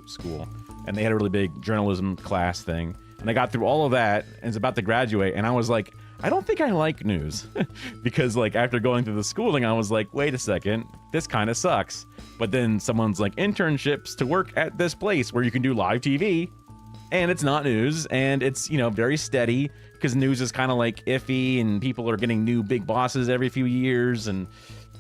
school. And they had a really big journalism class thing. And I got through all of that and was about to graduate. And I was like, I don't think I like news. Because like after going through the schooling, I was like, wait a second, this kind of sucks. But then someone's like, internships to work at this place where you can do live TV. And it's not news. And it's, you know, very steady because news is kind of like iffy and people are getting new big bosses every few years. And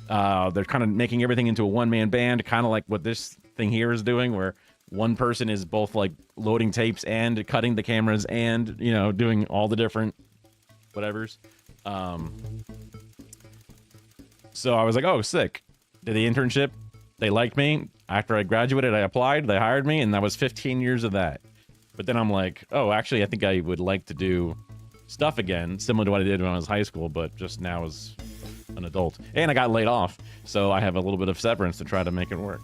they're kind of making everything into a one-man band, kind of like what this thing here is doing, where one person is both like loading tapes and cutting the cameras and, you know, doing all the different whatevers. So I was like, oh, sick. Did the internship. They liked me. After I graduated, I applied. They hired me, and that was 15 years of that. But then I'm like, oh, actually, I think I would like to do stuff again, similar to what I did when I was high school, but just now as an adult. And I got laid off, so I have a little bit of severance to try to make it work.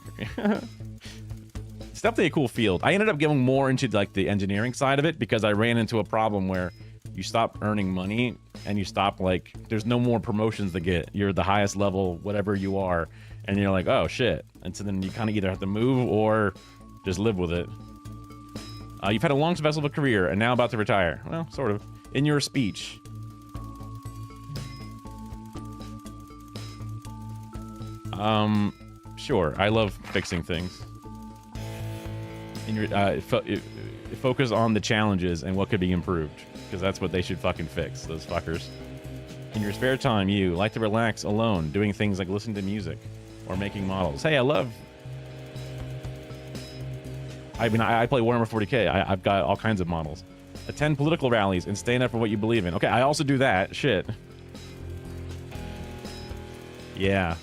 It's definitely a cool field. I ended up going more into like the engineering side of it because I ran into a problem where you stop earning money and you stop, like, there's no more promotions to get. You're the highest level, whatever you are, and you're like, oh shit. And so then you kind of either have to move or just live with it. You've had a long, successful career and now about to retire. Well, sort of. In your speech. Sure. I love fixing things. In your focus on the challenges and what could be improved, because that's what they should fucking fix, those fuckers. In your spare time, you like to relax alone, doing things like listening to music or making models. Hey, I play Warhammer 40k. I've got all kinds of models. Attend political rallies and stand up for what you believe in. Okay, I also do that. Shit. Yeah.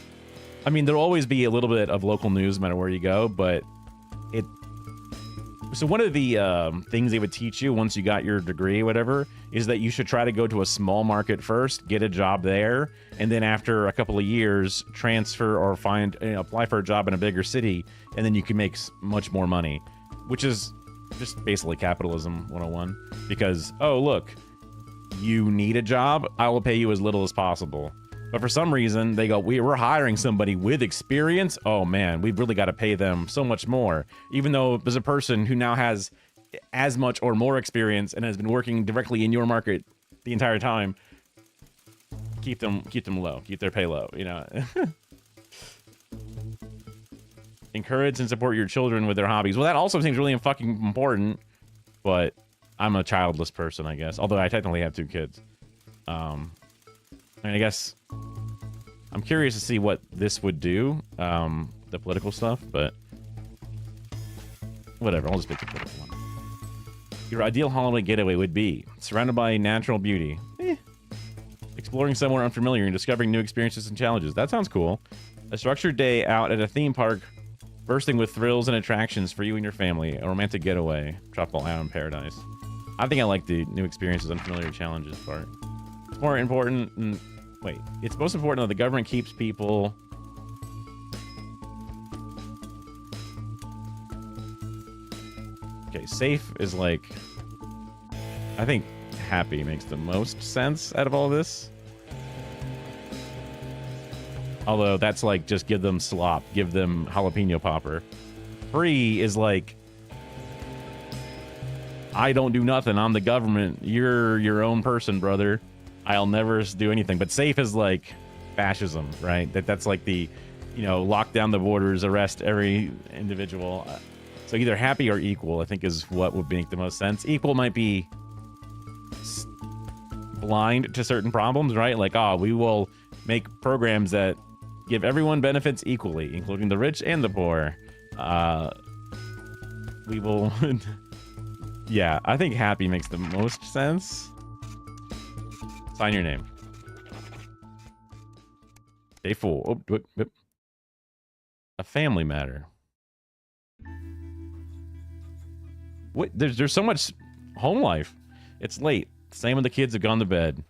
I mean, there'll always be a little bit of local news no matter where you go, but it... So one of the things they would teach you once you got your degree or whatever is that you should try to go to a small market first, get a job there, and then after a couple of years, transfer or apply for a job in a bigger city, and then you can make much more money, which is just basically capitalism 101. Because, oh, look, you need a job, I will pay you as little as possible. But for some reason, they go, we're hiring somebody with experience. Oh, man, we've really got to pay them so much more. Even though there's a person who now has as much or more experience and has been working directly in your market the entire time. Keep them low. Keep their pay low, you know. Encourage and support your children with their hobbies. Well, that also seems really fucking important. But I'm a childless person, I guess. Although I technically have 2 kids. And I guess I'm curious to see what this would do, the political stuff, but whatever, I'll just pick the political one. Your ideal holiday getaway would be surrounded by natural beauty, exploring somewhere unfamiliar and discovering new experiences and challenges. That sounds cool. A structured day out at a theme park, bursting with thrills and attractions for you and your family. A romantic getaway, Tropical Island Paradise. I think I like the new experiences, unfamiliar challenges part. It's more important. Wait, it's most important that the government keeps people. Okay, safe is like. I think happy makes the most sense out of all this. Although that's like just give them slop, give them jalapeno popper. Free is like. I don't do nothing. I'm the government. You're your own person, brother. I'll never do anything. But safe is like fascism, right? That's like the, lock down the borders, arrest every individual. So either happy or equal, I think, is what would make the most sense. Equal might be blind to certain problems, right? Like, we will make programs that give everyone benefits equally, including the rich and the poor. We will... Yeah, I think happy makes the most sense. Sign your name. Day 4. Oh, whip. A family matter. What? There's so much home life. It's late. Same when the kids have gone to bed.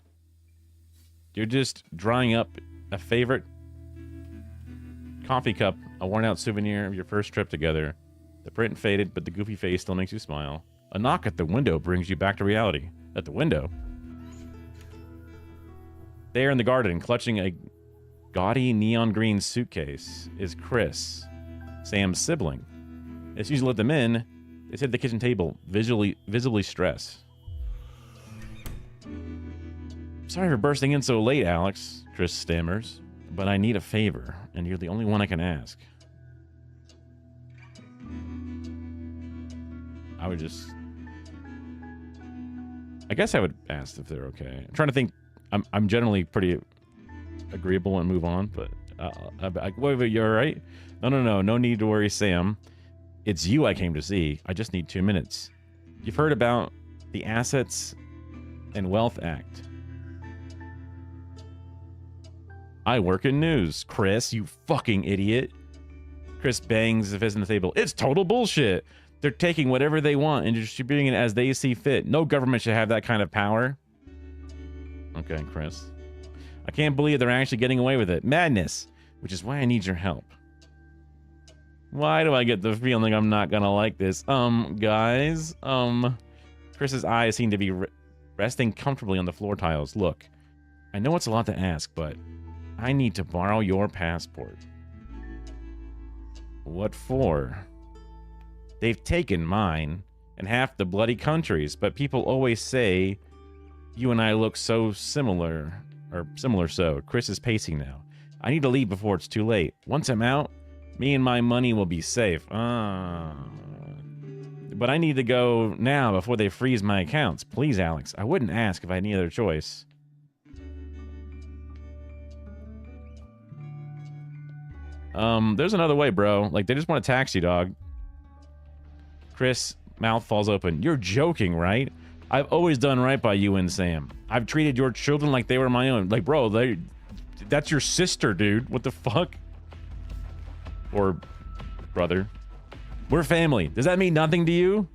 You're just drying up a favorite coffee cup, a worn-out souvenir of your first trip together. The print faded, but the goofy face still makes you smile. A knock at the window brings you back to reality. At the window? There in the garden, clutching a gaudy neon green suitcase, is Chris, Sam's sibling. As soon as you let them in, they sit at the kitchen table, visibly stressed. Sorry for bursting in so late, Alex, Chris stammers, but I need a favor, and you're the only one I can ask. I guess I would ask if they're okay. I'm trying to think. I'm generally pretty agreeable and move on, but wait, you're all right? No need to worry, Sam. It's you I came to see. I just need 2 minutes. You've heard about the Assets and Wealth Act. I work in news, Chris, you fucking idiot. Chris bangs the fist on the table. It's total bullshit. They're taking whatever they want and distributing it as they see fit. No government should have that kind of power. Okay, Chris. I can't believe they're actually getting away with it. Madness, which is why I need your help. Why do I get the feeling I'm not gonna like this? Guys, Chris's eyes seem to be resting comfortably on the floor tiles. Look, I know it's a lot to ask, but I need to borrow your passport. What for? They've taken mine and half the bloody countries, but people always say you and I look so similar, or similar so. Chris is pacing now. I need to leave before it's too late. Once I'm out, me and my money will be safe. But I need to go now before they freeze my accounts. Please, Alex. I wouldn't ask if I had any other choice. There's another way, bro. Like, they just want to tax you, dog. Chris, mouth falls open. You're joking, right? I've always done right by you and Sam. I've treated your children like they were my own. Like, bro, that's your sister, dude. What the fuck? Or brother. We're family. Does that mean nothing to you?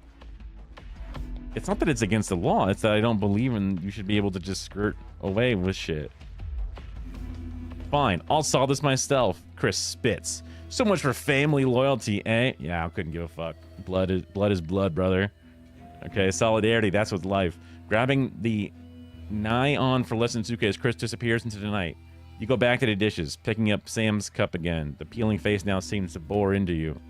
It's not that it's against the law. It's that I don't believe in you should be able to just skirt away with shit. Fine. I'll solve this myself. Chris spits. So much for family loyalty, eh? Yeah, I couldn't give a fuck. Blood is blood, brother. Okay, solidarity. That's what's life. Grabbing the nigh on for less than suitcase, Chris disappears into the night. You go back to the dishes, picking up Sam's cup again. The peeling face now seems to bore into you.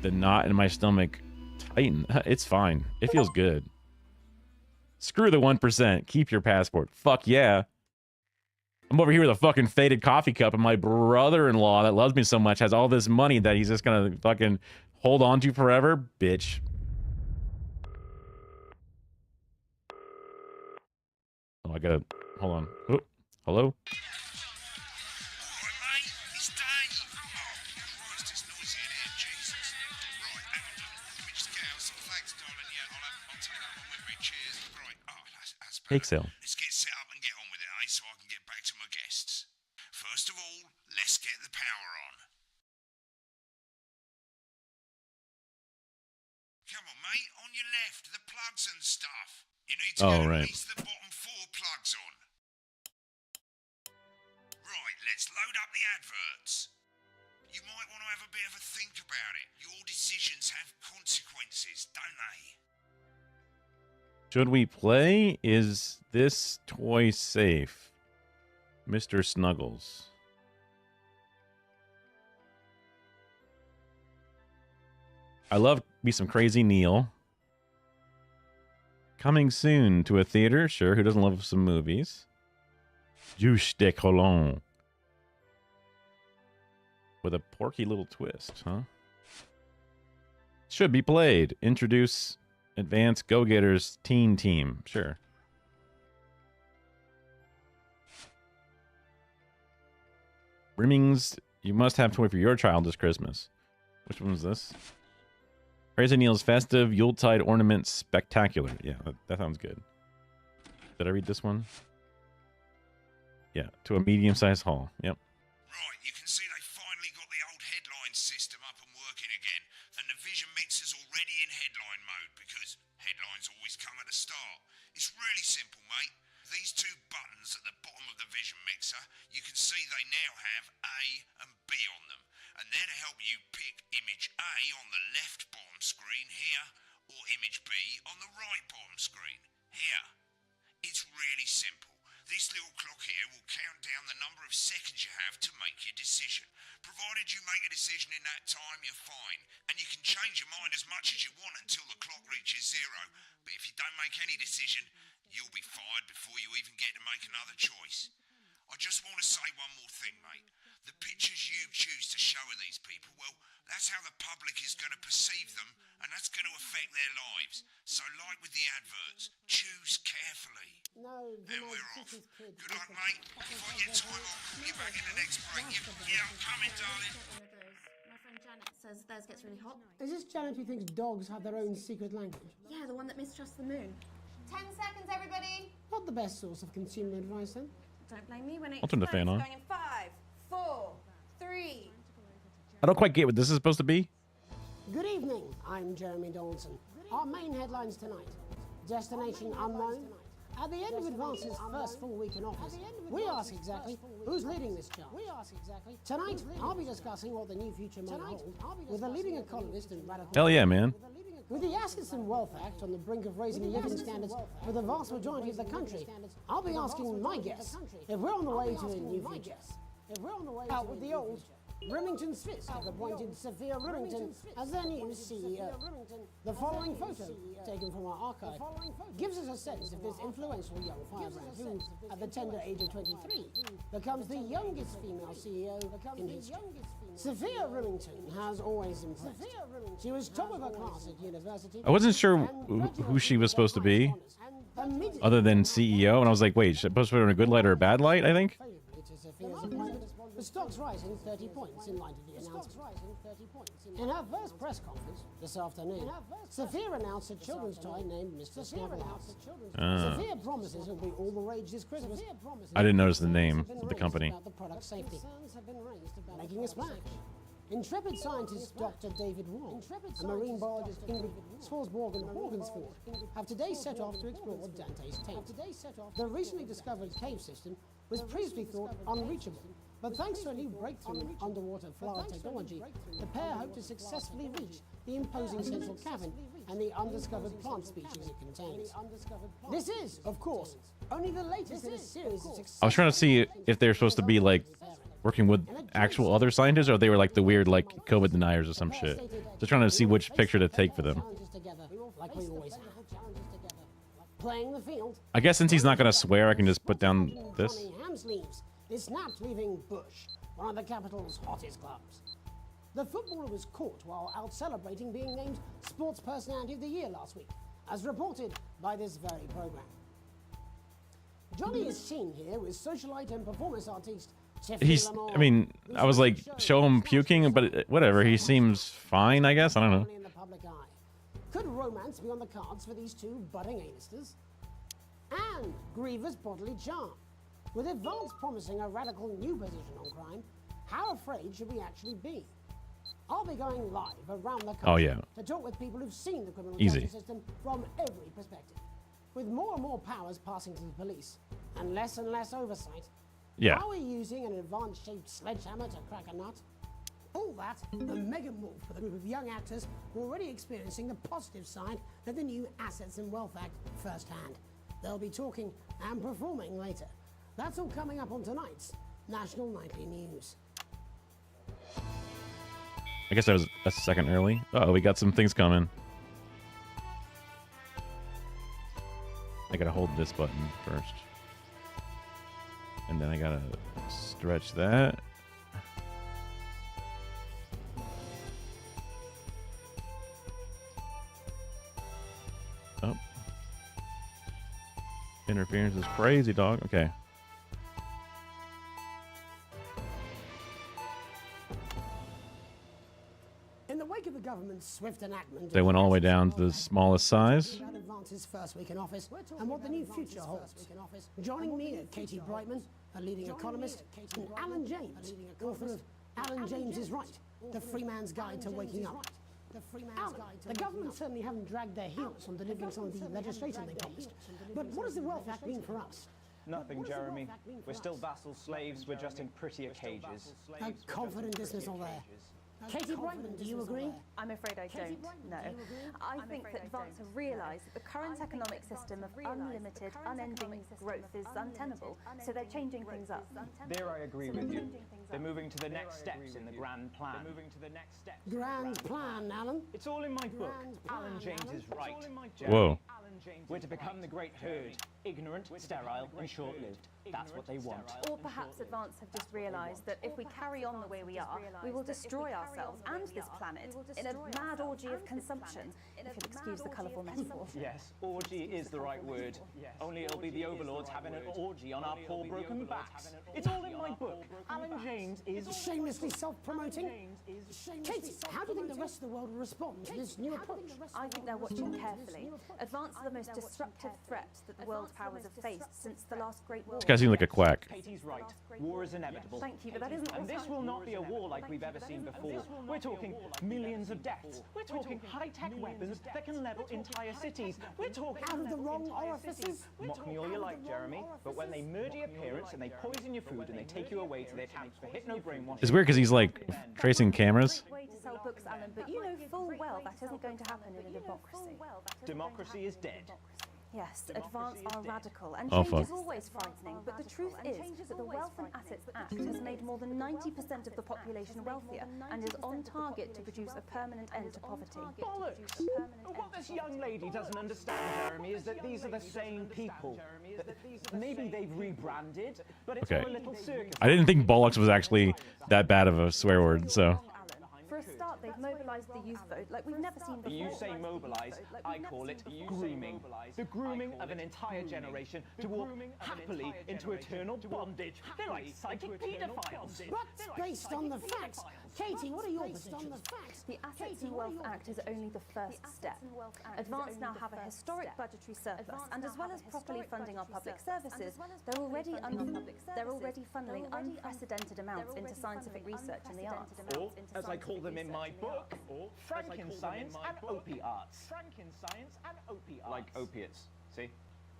The knot in my stomach tighten. It's fine. It feels good. Screw the 1%. Keep your passport. Fuck yeah. I'm over here with a fucking faded coffee cup, and my brother-in-law that loves me so much has all this money that he's just gonna fucking hold on to forever. Bitch. Oh, I gotta... Hold on. Oh, hello? Cake sale. Let's get set up and get on with it, eh? So I can get back to my guests. First of all, let's get the power on. Come on, mate. On your left, the plugs and stuff. You need to get at least the bottom 4 plugs on. Right, let's load up the adverts. You might want to have a bit of a think about it. Your decisions have consequences, don't they? Should we play? Is this toy safe? Mr. Snuggles. I love me some Crazy Neil. Coming soon to a theater. Sure, who doesn't love some movies? Juice de Cologne. With a porky little twist, huh? Should be played. Introduce... Advanced Go-Getters Teen Team. Sure. Rimmings, you must have toy for your child this Christmas. Which one is this? Crazy Neil's Festive Yuletide Ornament Spectacular. Yeah, that sounds good. Did I read this one? Yeah, to a medium-sized haul. Yep. Right, you can see they finally got the old headline system up and working again. And the Vision Mixer's already in headline mode because headlines always come at the start. It's really simple, mate. These 2 buttons at the bottom of the Vision Mixer, you can see they now have A and B on them. And they're to help you pick image A on the left bottom screen here, or image B on the right bottom screen here. It's really simple. This little clock here will count down the number of seconds you have to make your decision. Provided you make a decision in that time, you're fine. And you can change your mind as much as you want until the clock reaches 0. But if you don't make any decision, you'll be fired before you even get to make another choice. I just want to say one more thing, mate. The pictures you choose to show of these people, well, that's how the public is going to perceive them, and that's going to affect their lives. So like with the adverts, choose carefully. No, and we're off. Good luck, mate. If I get time, I'll call you back in the next break. Yeah, I'm coming, darling. My friend Janet says theirs gets really hot. Is this Janet who thinks dogs have their own secret language? Yeah, the one that mistrusts the moon. 10 seconds, everybody. Not the best source of consumer advice, then. Don't blame me when it I'll turn the fan on. Going in 5, 4, 3. I don't quite get what this is supposed to be. Good evening, I'm Jeremy Donaldson. Our main headlines tonight. Destination unknown. At the end of Advance's first full week in office, we ask exactly who's leading this charge. Tonight, I'll be discussing what the new future may hold with a leading economist and radical... Hell yeah, man. With the Assets and Wealth Act on the brink of raising living standards for the vast majority of the country, I'll be asking my guests if we're on the way to a new future. Out with the old, Remington's Fist have appointed Sophia Remington as their new CEO. The following photo, taken from our archive, gives us a sense of this influential young firebrand who, at the tender age of 23, becomes the youngest female CEO in history. Sophia Remington has always impressed. She was top of her class at university. I wasn't sure who she was supposed to be, other than CEO, and I was like, wait, should I supposed to put her in a good light or a bad light, I think? Sophia's appointment, the stock's rising 30 points in light of the announcement. In her first press conference this afternoon, Sophia announced a children's toy named Mr. Snafflehouse. Sophia promises it'll be all the rage this Christmas. I didn't notice the name of the company. About the product safety, making a splash. Intrepid scientist Dr. David Wong and marine biologist Ingrid Swarsborg and Horgensford have today set off to explore Dante's Taint. The recently discovered cave system was previously thought unreachable, but thanks to a new breakthrough in underwater flower technology, the pair hope to successfully reach the imposing central cavern and the undiscovered plant species it contains. This is, of course, only the latest in a series of successful... I was trying to see if they're supposed to be, like, working with actual other scientists, or they were like the weird, like, COVID deniers or some shit. Just trying to see which picture to take for them. Playing the field. I guess since he's not gonna swear, I can just put down this. Is snapped leaving Bush, one of the capital's hottest clubs. The footballer was caught while out celebrating being named Sports Personality of the Year last week, as reported by this very program. Johnny is seen here with socialite and performance artist He's, I mean, I was like, show him puking, but whatever, he seems fine, I guess. I don't know. Could romance be on the cards for these two budding A-listers? And grievous bodily charm. With Advance promising a radical new position on crime, how afraid should we actually be? I'll be going live around the country to talk with people who've seen the criminal justice system from every perspective. With more and more powers passing to the police, and less oversight, are we using an Advance-shaped sledgehammer to crack a nut? All that, a mega move for the group of young actors who are already experiencing the positive side of the new Assets and Wealth Act firsthand. They'll be talking and performing later. That's all coming up on tonight's National Nightly News. I guess that's a second early. Uh-oh, we got some things coming. I gotta hold this button first. And then I gotta stretch that. Oh. Interference is crazy, dog. Okay. In the wake of the government's swift enactment, They went all the way down to the smallest size. Advance's first week in office and what the new future holds. Joining me are Katie Brightman, a leading economist, and Alan James, author of Alan James is Right, The Free Man's Guide to Waking Up. Alan, the government certainly haven't dragged their heels on delivering some of the legislation they promised. But what does the Wealth Act mean for us? Nothing, Jeremy. We're still vassal slaves, we're just in prettier cages. A confident dismissal there. Katie Brightman, do you agree? I'm afraid I don't, no. I think that Advance have realised that the current economic system of unlimited, unending growth is untenable, so they're changing things up. There I agree with you. They're moving to the next steps in the grand plan. Grand plan, Alan? It's all in my book. Alan James is Right. Whoa. We're to become the great herd. Ignorant, sterile, and short-lived. That's what they want. Or perhaps Advance have just realised that if we carry on the way we are, we will destroy ourselves and this planet in a mad orgy of consumption, if you'll excuse the colourful metaphor. Yes, orgy is the right word. Only it'll be the overlords having an orgy on our poor broken backs. It's all in my book. Alan James is... Shamelessly self-promoting? Katie, how do you think the rest of the world will respond to this new approach? I think they're watching carefully. Advance the most disruptive threat that the world powers have faced since the last Great War. This guy seems like a quack. Katie's right. War is inevitable. Thank you, but that isn't. And this will not be a war like we've ever seen before. We're talking millions of deaths. We're talking high-tech weapons that can level entire cities. We're talking Out of the wrong orifices. Mock me all you like, Jeremy, but when they murder your parents and they poison your food and they take you away to their camps for hypno-brainwashing... It's weird because he's like tracing cameras. Way to sell books, Alan, but you know full well that isn't going to happen in a democracy. Democracy is dead. Yes, advance are radical, and Oh, change fuck. is always frightening, but the truth is that the Wealth and Assets Act has made more than 90% of the population wealthier and is on target to produce a permanent end to poverty. Bollocks! What this young lady doesn't understand, Jeremy, is that these are the same people. Maybe they've rebranded, but it's Okay. all a little circus. I didn't think bollocks was actually that bad of a swear word, so. For a start, they've mobilised the youth vote like we've never seen before. You say mobilise, I call it grooming. The grooming of an entire generation to walk happily into eternal bondage. They're like psychic paedophiles. But based on the facts, Katie, what are your predictions? The Assets and Wealth Act is only the first step. Advance now have a historic budgetary surplus, and as well as properly funding our public services, they're already funneling unprecedented amounts into scientific research in the arts. Or, as I call them in my book, Frankenscience and opiates. Like opiates, see?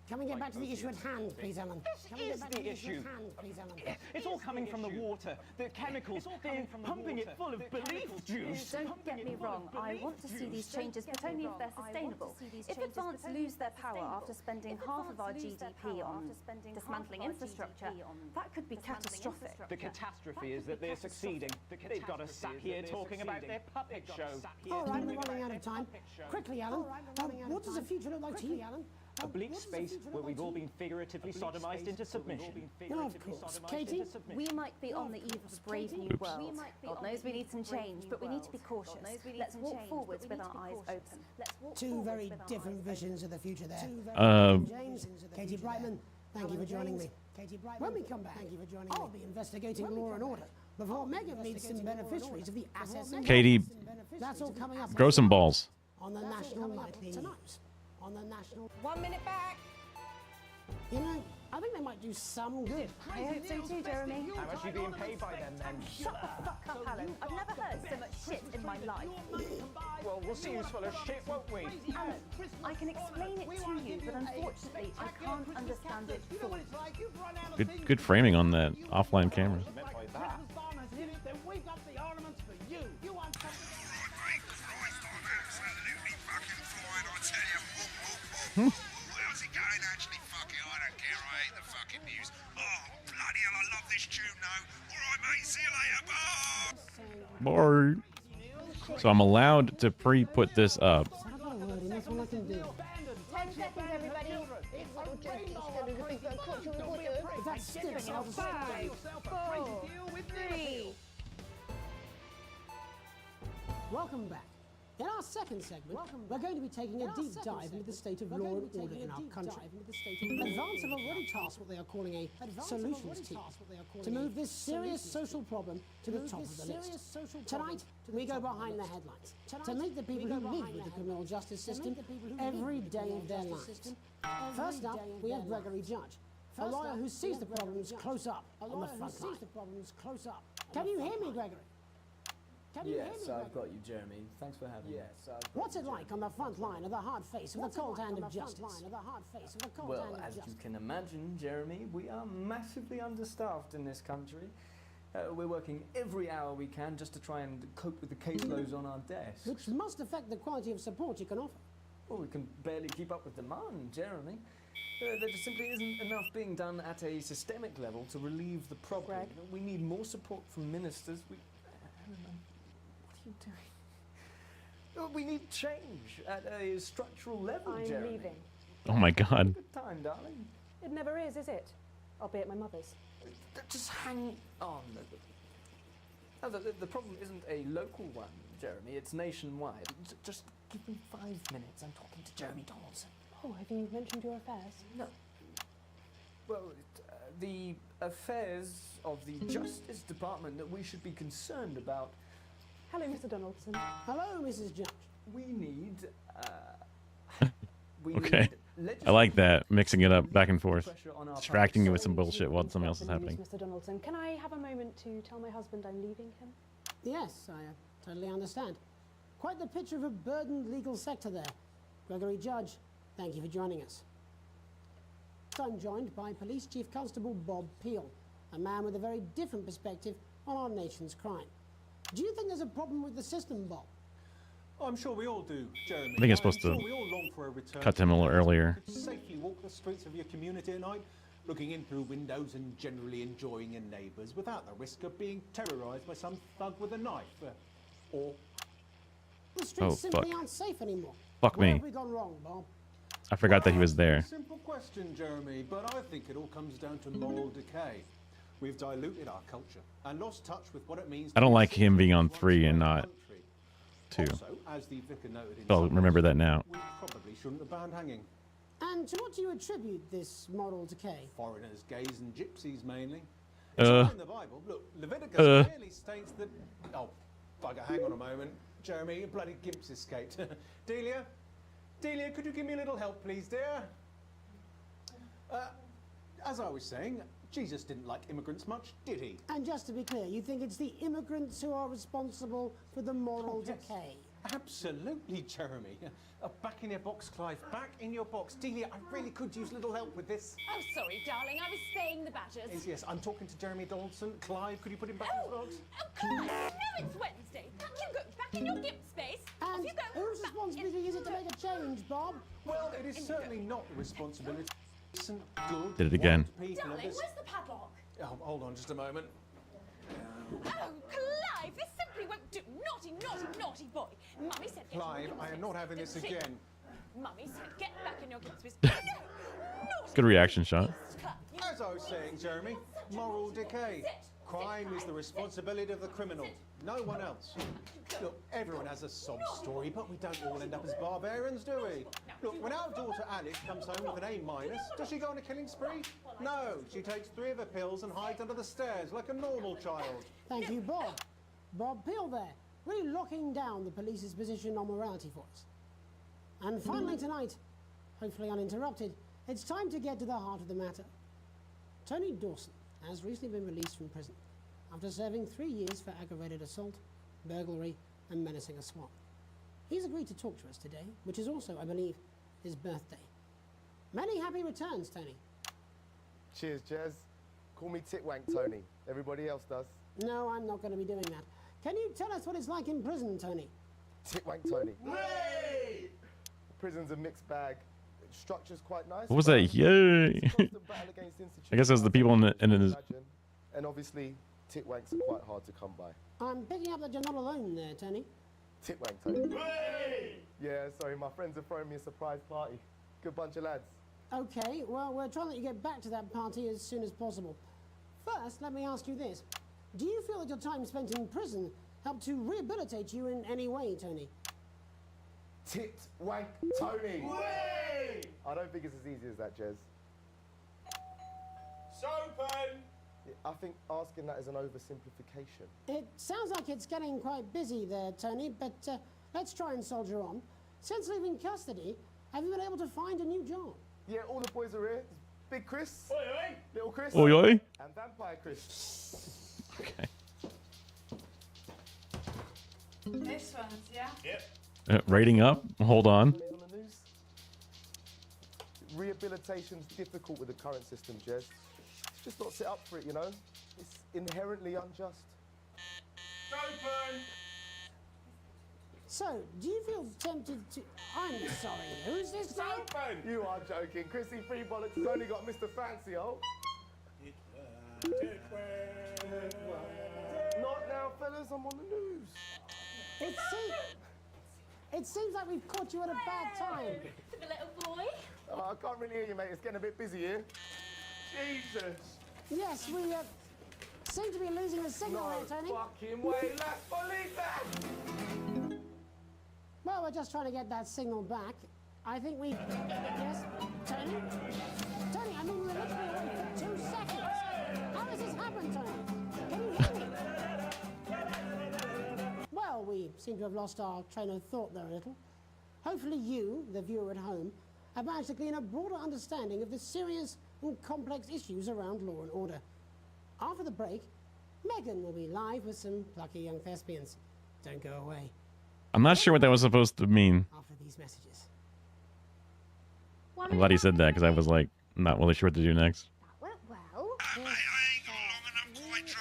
Can we get back to the issue at hand, please, Ellen? This is the issue. It's all coming from the water, the chemicals, they're pumping it full of belief juice. Don't get me wrong, I want to see these changes, but only if they're sustainable. If Advance lose their power after spending half of our GDP on dismantling infrastructure, that could be catastrophic. The catastrophe is that they're succeeding. They've got us sat here talking about their puppet show. All right, we're running out of time. Quickly, Alan. What does the future look like to you, Alan? A bleak space where we've all been figuratively sodomized into submission. No, of course. Katie? We might be on the eve of a brave new world. God knows we need some change, but we need to be cautious. Let's walk forwards with our eyes open. Two very different visions of the future there. James, Katie Brightman, thank you for joining me. When we come back, I'll be investigating Law and Order before Megan meets some beneficiaries of the assets. And Katie, that's all coming up grow some balls. on the National Nightly News. On the National. 1 minute back. You know, I think they might do some good. I hope so too, Jeremy. How much are you being paid by them then? Shut the fuck up, Alan. I've never heard so much shit in my life. Well, we'll see who's full of shit, won't we? Alan, I can explain it to you, but unfortunately, I can't understand it fully. Good framing on that offline camera. Then we've got the ornaments for you. You want some? How's it going? Actually, fuck it, I don't care. I hate the fucking news. Oh, bloody hell, I love this tune, though. All right, mate, see you later. Bye. Bored. So I'm allowed to pre-put this up. That's all I can do. 10 seconds, everybody. That's sticks out. 5, 4, 3. Welcome back. In our second segment, we're going to be taking a deep dive into the state of law and order in our country. Advance have already tasked what they are calling a solutions team to move this serious social problem to the top of the list. Tonight, we go behind the headlines to meet the people who live with the criminal justice system every day of their lives. First up, we have Gregory Judge, a lawyer who sees the problems close up on the front line. Can you hear me, Gregory? Yes, I've got you, Jeremy. Thanks for having me. What's it like on the front line of the hard face of the cold hand of justice? Well, as you can imagine, Jeremy, we are massively understaffed in this country. We're working every hour we can just to try and cope with the caseloads on our desks. Which must affect the quality of support you can offer. Well, we can barely keep up with demand, Jeremy. There just simply isn't enough being done at a systemic level to relieve the problem. Greg? We need more support from ministers. We need change at a structural level, I'm Jeremy. leaving. Oh my God. Good time, darling. It never is it? I'll be at my mother's. Just hang on. No, the problem isn't a local one, Jeremy. It's nationwide. Just give me 5 minutes. I'm talking to Jeremy Donaldson. Oh, have you mentioned your affairs? No. Well, the affairs of the Justice Department that we should be concerned about. Hello, Mr. Donaldson. Hello, Mrs. Judge. We need. Okay. Need I like that, mixing it up back and forth, distracting you with some bullshit while something else is happening. Mr. Donaldson, can I have a moment to tell my husband I'm leaving him? Yes, I totally understand. Quite the picture of a burdened legal sector there. Gregory Judge, thank you for joining us. I'm joined by Police Chief Constable Bob Peel, a man with a very different perspective on our nation's crime. Do you think there's a problem with the system, Bob? I'm sure we all do, Jeremy. I think it's supposed to we all long for a return cut to him a little earlier. Safely walk the streets of your community at night, looking in through windows and generally enjoying your neighbours without the risk of being terrorised by some thug with a knife. Or... The streets simply fuck. aren't safe anymore. Fuck Where me. have we gone wrong, Bob? I forgot that he was there. Simple question, Jeremy, but I think it all comes down to moral decay. We've diluted our culture and lost touch with what it means. I don't like him being on 3 and not 2. Also, as the vicar noted in I'll remember that now. we probably shouldn't have banned hanging. And to what do you attribute this moral decay? Foreigners, gays and gypsies mainly. Uh, It's all in the Bible. Look, Leviticus clearly states that... Oh, bugger, hang on a moment. Jeremy, your bloody gimp's escaped. Delia? Delia, could you give me a little help, please, dear? As I was saying, Jesus didn't like immigrants much, did he? And just to be clear, you think it's the immigrants who are responsible for the moral decay? Absolutely, Jeremy. Back in your box, Clive. Back in your box. Delia, I really could use a little help with this. Oh, sorry, darling. I was spaying the badgers. Yes, I'm talking to Jeremy Donaldson. Clive, could you put him back in the box? Clive, no, it's Wednesday. You go back in your gimp space. And whose responsibility is it to make a change, Bob? Well, it is certainly not the responsibility of decent, good, Did it again. white people of Darling, this... where's the padlock? Oh, hold on just a moment. Oh, Clive, this simply won't do. Naughty, naughty, naughty boy. Mummy said... get Clive, in your I am not having this space. again. Mummy said get back in your gimp space. No! Naughty. Good reaction shot. As I was saying, Jeremy, moral decay. Crime is the responsibility of the criminal, no one else. Look, everyone has a sob story, but we don't all end up as barbarians, do we? Look, when our daughter Alice comes home with an A-, does she go on a killing spree? No, she takes 3 of her pills and hides under the stairs like a normal child. Thank you, Bob. Bob Peel there, really locking down the police's position on morality for us. And finally tonight, hopefully uninterrupted, it's time to get to the heart of the matter. Tony Dawson has recently been released from prison after serving 3 years for aggravated assault, burglary and menacing a SWAT. He's agreed to talk to us today, which is also, I believe, his birthday. Many happy returns, Tony. Cheers, Jez. Call me Titwank Tony. Everybody else does. No, I'm not going to be doing that. Can you tell us what it's like in prison, Tony? Titwank Tony. Prison's a mixed bag. Structure's quite nice. What was that? Yay! I guess it was the people in the And obviously, Titwanks are quite hard to come by. I'm picking up that you're not alone there, Tony. Titwank Tony. Yeah, sorry, my friends are throwing me a surprise party. Good bunch of lads. Okay, well, we're trying to let you get back to that party as soon as possible. First, let me ask you this. Do you feel that your time spent in prison helped to rehabilitate you in any way, Tony? Titwank Tony. I don't think it's as easy as that, Jez. Sopen! I think asking that is an oversimplification. It sounds like it's getting quite busy there, Tony, but let's try and soldier on. Since leaving custody, have you been able to find a new job? Yeah, all the boys are here. Big Chris. Oi, oi. Little Chris. Oi, oi. And Vampire Chris. Okay. This one's, yeah? Yep. Rating up. Hold on. On the news. Rehabilitation's difficult with the current system, Jez. It's just not set up for it, you know? It's inherently unjust. Sopen! So, do you feel tempted to... I'm sorry, who's this guy? Sopen! You are joking. Chrissy Free Bollocks has only got Mr. Fancy, oh. Not now, fellas. I'm on the news. It seems like we've caught you at a bad time. For the little boy. Oh, I can't really hear you, mate. It's getting a bit busy here. Jesus! Yes, we seem to be losing a signal there, Tony. Fucking way, let's believe that! Well, we're just trying to get that signal back. I think we... Yes, Tony? Tony, I mean, we were literally away for 2 seconds. How does this happen, Tony? Can you hear me? Well, we seem to have lost our train of thought there a little. Hopefully you, the viewer at home, a badge to glean a broader understanding of the serious and complex issues around law and order. After the break, Megan will be live with some plucky young thespians. Don't go away. I'm not sure what that was supposed to mean. After these messages. I'm glad he said that because I was like not really sure what to do next. Went well.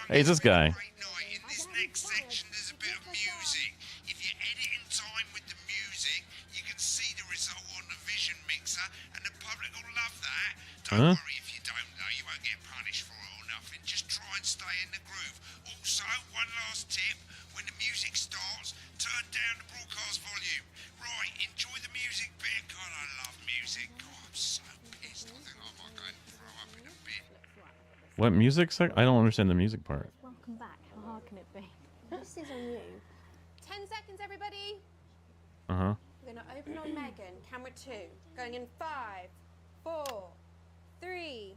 Hey, it's this guy. In this next section, there's a bit of music. If you edit in time with the music, you can see the result on the Vision Mixer, and the public will love that. Don't worry if you don't, though. You won't get punished for it or nothing. Just try and stay in the groove. Also, one last tip. When the music starts, turn down the broadcast volume. Right, enjoy the music bit. God, I love music. God, I'm so pissed. I think I might go and throw up in a bit. What music? I don't understand the music part. Welcome back. How hard can it be? This is on you. 10 seconds, everybody. Uh-huh. We're going to open on Megan. Camera 2. Going in 5, 4, 3.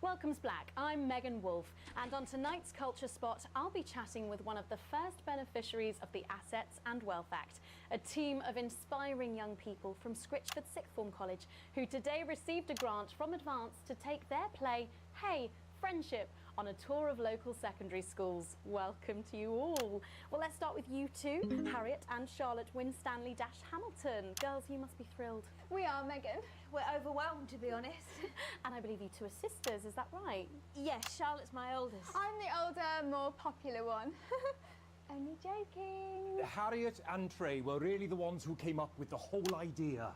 Welcome's Black. I'm Megan Wolfe, and on tonight's Culture Spot, I'll be chatting with one of the first beneficiaries of the Assets and Wealth Act, a team of inspiring young people from Scritchford Sixth Form College who today received a grant from Advance to take their play, Hey, Friendship, on a tour of local secondary schools. Welcome to you all. Well, let's start with you two, Harriet and Charlotte Winstanley-Hamilton. Girls, you must be thrilled. We are, Megan. We're overwhelmed, to be honest. And I believe you two are sisters, is that right? Yes, Charlotte's my oldest. I'm the older, more popular one. Only joking. Harriet and Trey were really the ones who came up with the whole idea.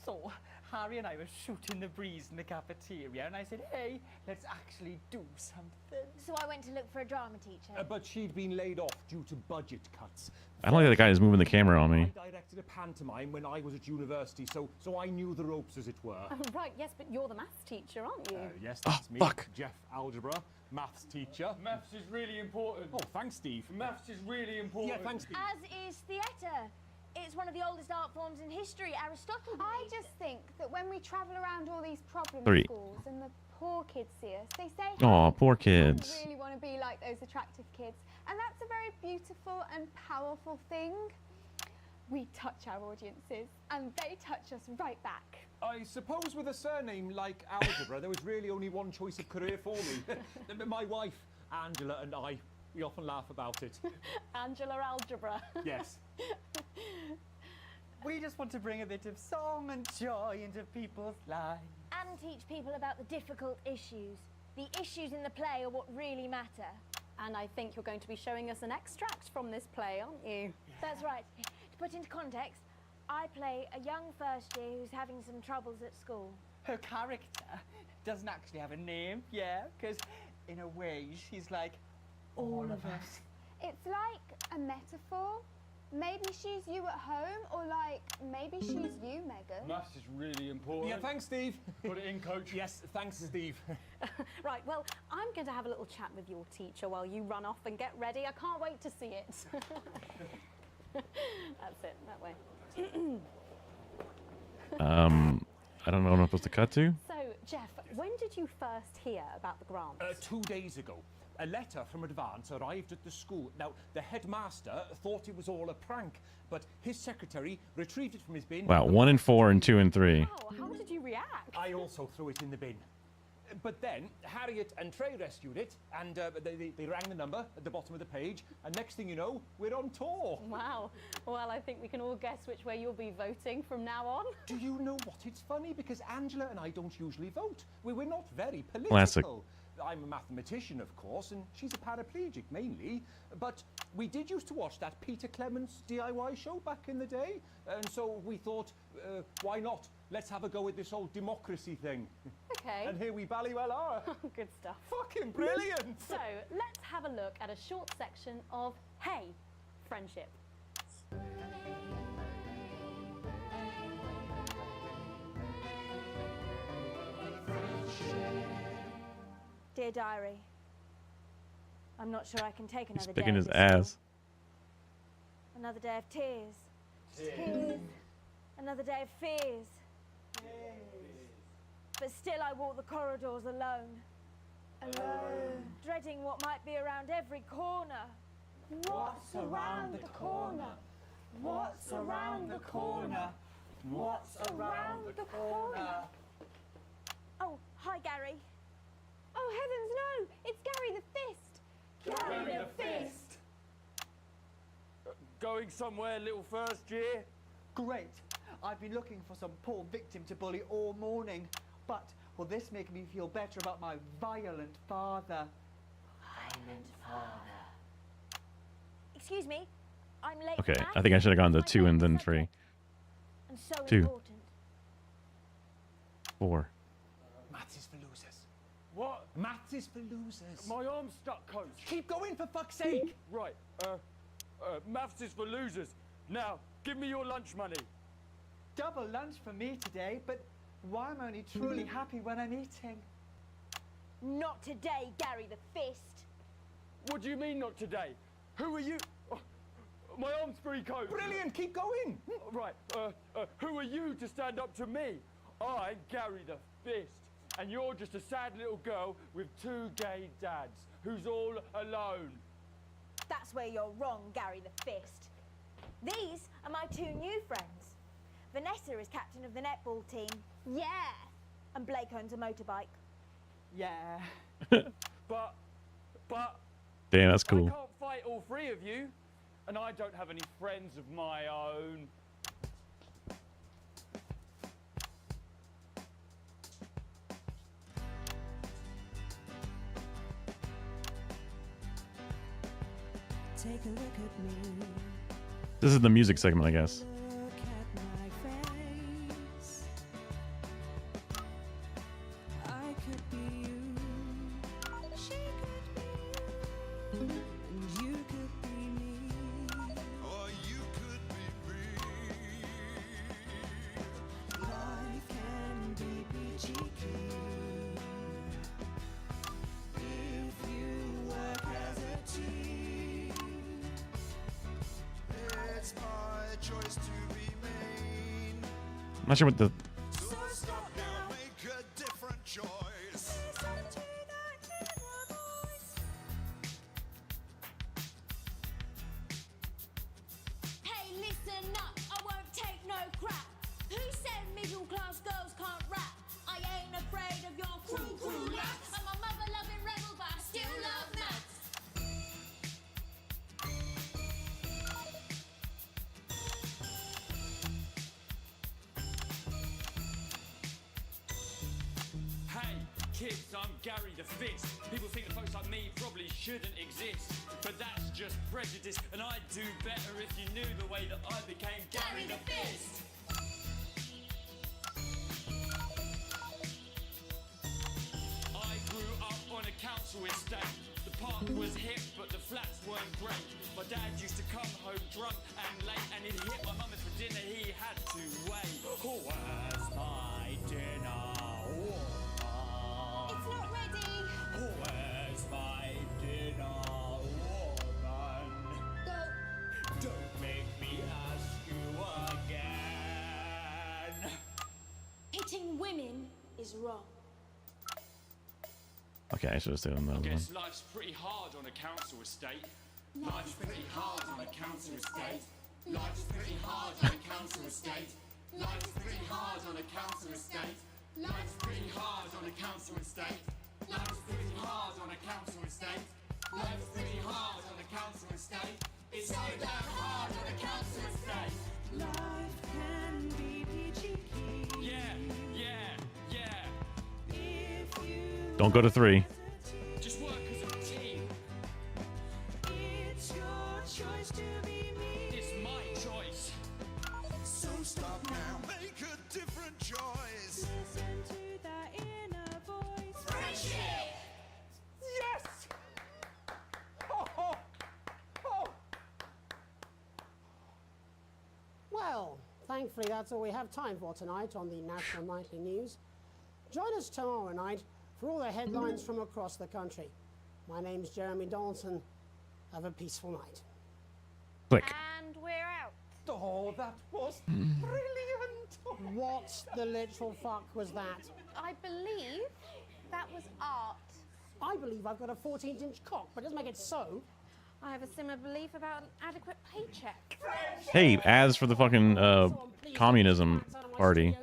So, Harry and I were shooting the breeze in the cafeteria, and I said, hey, let's actually do something. So I went to look for a drama teacher. But she'd been laid off due to budget cuts. I don't like that guy is moving the camera on me. I directed a pantomime when I was at university, so I knew the ropes, as it were. Right, yes, but you're the maths teacher, aren't you? Yes, that's me. Fuck. Jeff Algebra, maths teacher. Maths is really important. Oh, thanks, Steve. Maths is really important. Yeah, thanks, Steve. As is theatre. It's one of the oldest art forms in history. Aristotle. I just think that when we travel around all these problem 3. schools and the poor kids see us, they say, Aw, poor I kids. really want to be like those attractive kids. And that's a very beautiful and powerful thing. We touch our audiences and they touch us right back. I suppose with a surname like Algebra, there was really only one choice of career for me. My wife, Angela, and I, we often laugh about it. Angela Algebra. Yes. We just want to bring a bit of song and joy into people's lives. And teach people about the difficult issues. The issues in the play are what really matter. And I think you're going to be showing us an extract from this play, aren't you? That's right. To put into context, I play a young first year who's having some troubles at school. Her character doesn't actually have a name, yeah, because in a way she's like all of us. It's like a metaphor. Maybe she's you at home, or like, maybe she's you, Megan. Maths is really important. Yeah, thanks, Steve. Put it in, coach. Yes, thanks, Steve. Right, well, I'm going to have a little chat with your teacher while you run off and get ready. I can't wait to see it. That's it, that way. I don't know what I'm supposed to cut to. So, Jeff, when did you first hear about the grant? 2 days ago. A letter from Advance arrived at the school. Now, the headmaster thought it was all a prank, but his secretary retrieved it from his bin. Wow, 1 and 4 and 2 and 3. Oh, how did you react? I also threw it in the bin. But then Harriet and Trey rescued it, and they rang the number at the bottom of the page, and next thing you know, we're on tour. Wow. Well, I think we can all guess which way you'll be voting from now on. Do you know what? It's funny, because Angela and I don't usually vote. We're not very political. Classic. I'm a mathematician, of course, and she's a paraplegic, mainly. But we did used to watch that Peter Clements DIY show back in the day, and so we thought, why not? Let's have a go at this old democracy thing. Okay. And here we bally-well are. Good stuff. Fucking brilliant! So, let's have a look at a short section of Hey, Friendship. Dear Diary, I'm not sure I can take another He's day. picking of his this ass. school. Another day of tears. Tears. Another day of fears. But still I walk the corridors alone. Alone. Dreading what might be around every corner. What's around the corner? What's around the corner? What's around the corner? Oh, hi, Gary. Oh, heavens, no! It's Gary the Fist! Gary the Fist! Going somewhere, little first year? Great. I've been looking for some poor victim to bully all morning. But will this make me feel better about my violent father? Violent father. Excuse me, I'm late. Okay, I think I should have gone to 2 and then 3. And so 2. important. 4. Maths is for losers. What? Maths is for losers. My arm's stuck, coach. Keep going, for fuck's sake. Right, maths is for losers. Now, give me your lunch money. Double lunch for me today, but why am I only truly happy when I'm eating? Not today, Gary the Fist. What do you mean not today? Who are you? Oh, my arm's free, coach. Brilliant, keep going. Right, who are you to stand up to me? I'm Gary the Fist, and you're just a sad little girl with 2 gay dads who's all alone. That's where you're wrong, Gary the Fist. These are my 2 new friends. Vanessa is captain of the netball team. Yeah. And Blake owns a motorbike. Yeah. But... Damn, that's cool. I can't fight all 3 of you, and I don't have any friends of my own. Take a look at me. This is the music segment, I guess. Look at my face. I could be you. She could be you. And you could be me. Or you could be me. Life can be peachy. If you work as a team. It's my choice to be mean. I'm not sure what the. So stop now, make a different choice. Hey, listen up, I won't take no crap. Who said middle class girls can't rap? I ain't afraid of your crew laps. I'm a mother loving rebel, but I still love maths. Hey, kids, I'm Gary the Fist. People think that folks like me probably shouldn't exist. But that's just prejudice, and I'd do better if you knew the way that I became Gary the Fist. I grew up on a council estate. The park was hip, but the flats weren't great. My dad used to come home drunk and late, and he'd hit my mum for dinner, he had to wait. Oh, where's my dinner? It's not ready. Where's my dinner, woman? Go. Don't make me ask you again. Hitting women is wrong. Okay, I should have stayed on I that one. guess life's pretty hard on a council estate. Life's pretty hard on a council estate. Life's pretty hard on a council estate. Life's pretty hard on a council estate. Life's pretty hard on a council estate. Life's pretty hard on a council estate. Life's pretty hard on a council estate. It's so damn hard on a council estate. Life can be peachy. Yeah. If you Don't go to 3. Just work as a team. It's your choice to be me. It's my choice. So stop now, make a different choice. Listen to that inner voice. Friendship! Yes! Oh. Well, thankfully that's all we have time for tonight on the National Nightly News. Join us tomorrow night for all the headlines from across the country. My name's Jeremy Donaldson. Have a peaceful night. Click. And we're out. Oh, that was brilliant. What the literal fuck was that? I believe that was art. I believe I've got a 14-inch cock, but it doesn't make it so. I have a similar belief about an adequate paycheck. Hey, ads for the fucking communism party.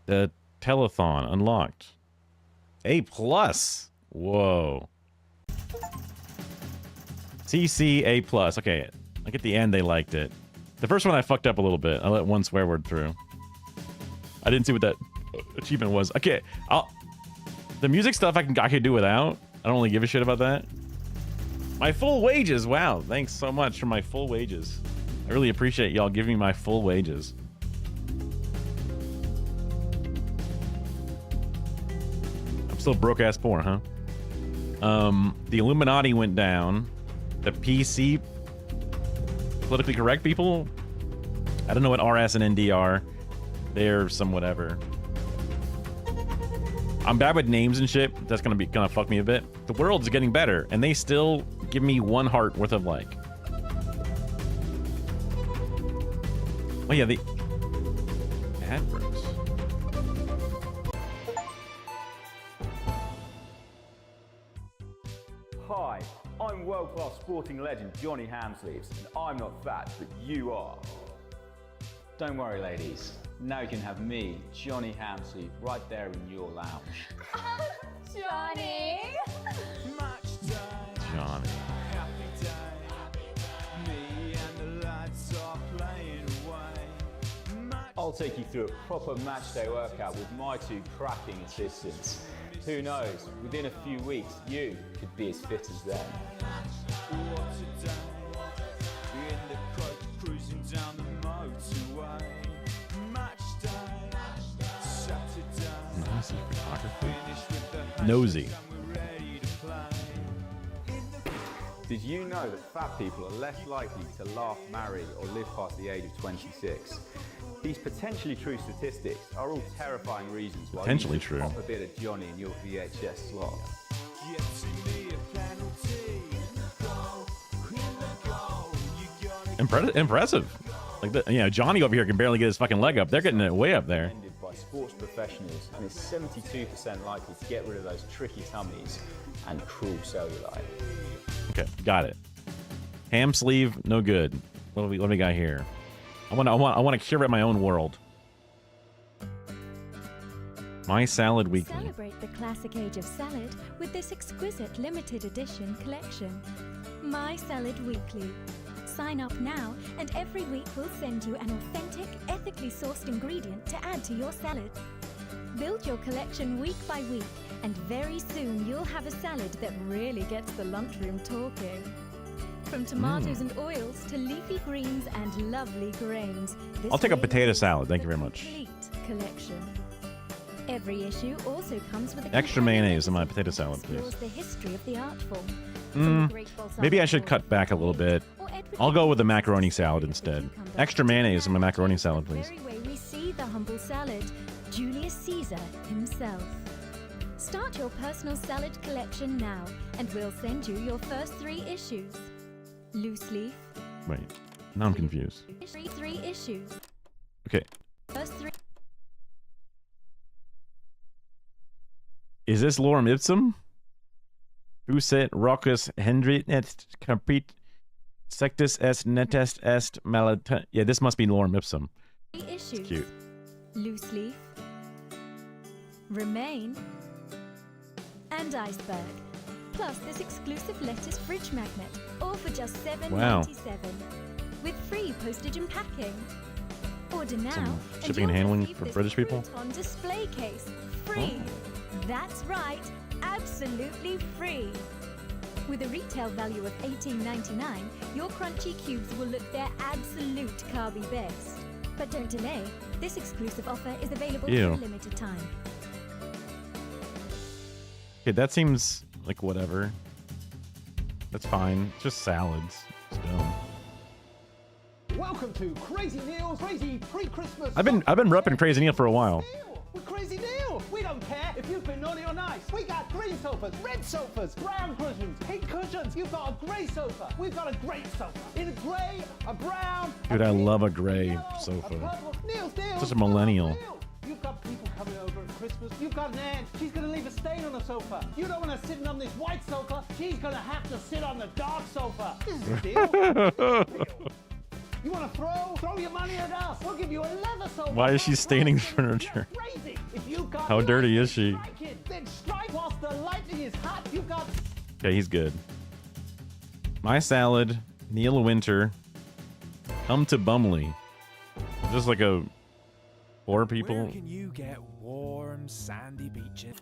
The telethon unlocked. A+. Whoa. CC A+. Okay, like at the end they liked it. The first one I fucked up a little bit. I let one swear word through. I didn't see what that achievement was. Okay, the music stuff I could do without. I don't really give a shit about that. My full wages. Wow, thanks so much for my full wages. I really appreciate y'all giving me my full wages. I'm still broke ass poor, huh? The Illuminati went down. The PC politically correct people. I don't know what RS and ND are. They're some whatever. I'm bad with names and shit. That's gonna fuck me a bit. The world's getting better, and they still give me 1 heart worth of like. Oh yeah, the ad breaks. Hi, I'm world-class sporting legend Johnny Hamsleeves, and I'm not fat, but you are. Don't worry, ladies. Now you can have me, Johnny Hamsleeve, right there in your lounge. Johnny! Johnny. I'll take you through a proper match day workout with my 2 cracking assistants. Who knows, within a few weeks, you could be as fit as them. Nosy photography. Nosy. Did you know that fat people are less likely to laugh, marry, or live past the age of 26? These potentially true statistics are all terrifying reasons why Potentially you should true. pop a bit of Johnny in your VHS slot. Impressive. Like Johnny over here can barely get his fucking leg up. They're getting it way up there. By sports professionals, and is 72% likely to get rid of those tricky tummies and cruel cellulite. Okay, got it. Ham sleeve, no good. What do we got here? I want to curate my own world. My Salad Weekly. Celebrate the classic age of salad with this exquisite limited edition collection. My Salad Weekly. Sign up now, and every week we'll send you an authentic, ethically sourced ingredient to add to your salad. Build your collection week by week, and very soon you'll have a salad that really gets the lunchroom talking. From tomatoes and oils to leafy greens and lovely grains. I'll take a potato salad. Thank you very much. Complete collection. Every issue also comes with a Extra mayonnaise in my potato salad, please. explores the history of the art form. Maybe I should cut back a little bit. I'll go with the macaroni salad instead. Extra mayonnaise in my macaroni salad, please. The very way we see the humble salad, Julius Caesar himself. Start your personal salad collection now, and we'll send you your first 3 issues. Loose leaf. Wait, now I'm confused. 3 issues. Okay, First 3. is this lorem ipsum? Fuset rocus hendrit et capit sectus est netest est malat. Yeah, this must be lorem ipsum. 3 issues. It's cute. Loose leaf. Remain. And iceberg. Plus this exclusive lettuce fridge magnet, all for just $7.97. Wow. With free postage and packing. Order now. Some and shipping and you'll handling receive for this British people? on display case. Free. That's right. Absolutely free. With a retail value of $18.99, your crunchy cubes will look their absolute carby best. But don't delay. This exclusive offer is available for Ew. a limited time. Okay, that seems like whatever. That's fine. It's just salads. Still. Welcome to Crazy Neil's Crazy Pre-Christmas. I've been repping Crazy Neil for a while. With Crazy Neil. We don't care if you've been naughty or nice. We got green sofas, red sofas, brown cushions, pink cushions. You've got a grey sofa. We've got a great sofa. In a grey, a brown, Dude, I love a gray sofa. purple. Neil's deal. Such a millennial. You've got people coming over at Christmas. You've got an aunt. She's going to leave a stain on the sofa. You don't want her sitting on this white sofa. She's going to have to sit on the dark sofa. This is a deal. You want to throw? Throw your money at us. We'll give you a leather sofa. Why is she staining furniture? Crazy. If you can't How dirty is she? strike it, then strike whilst the lightning is hot. You got. Okay, he's good. My Salad, Neil Winter, Come to Bumley. Just like a four people. Where can you get warm, sandy beaches?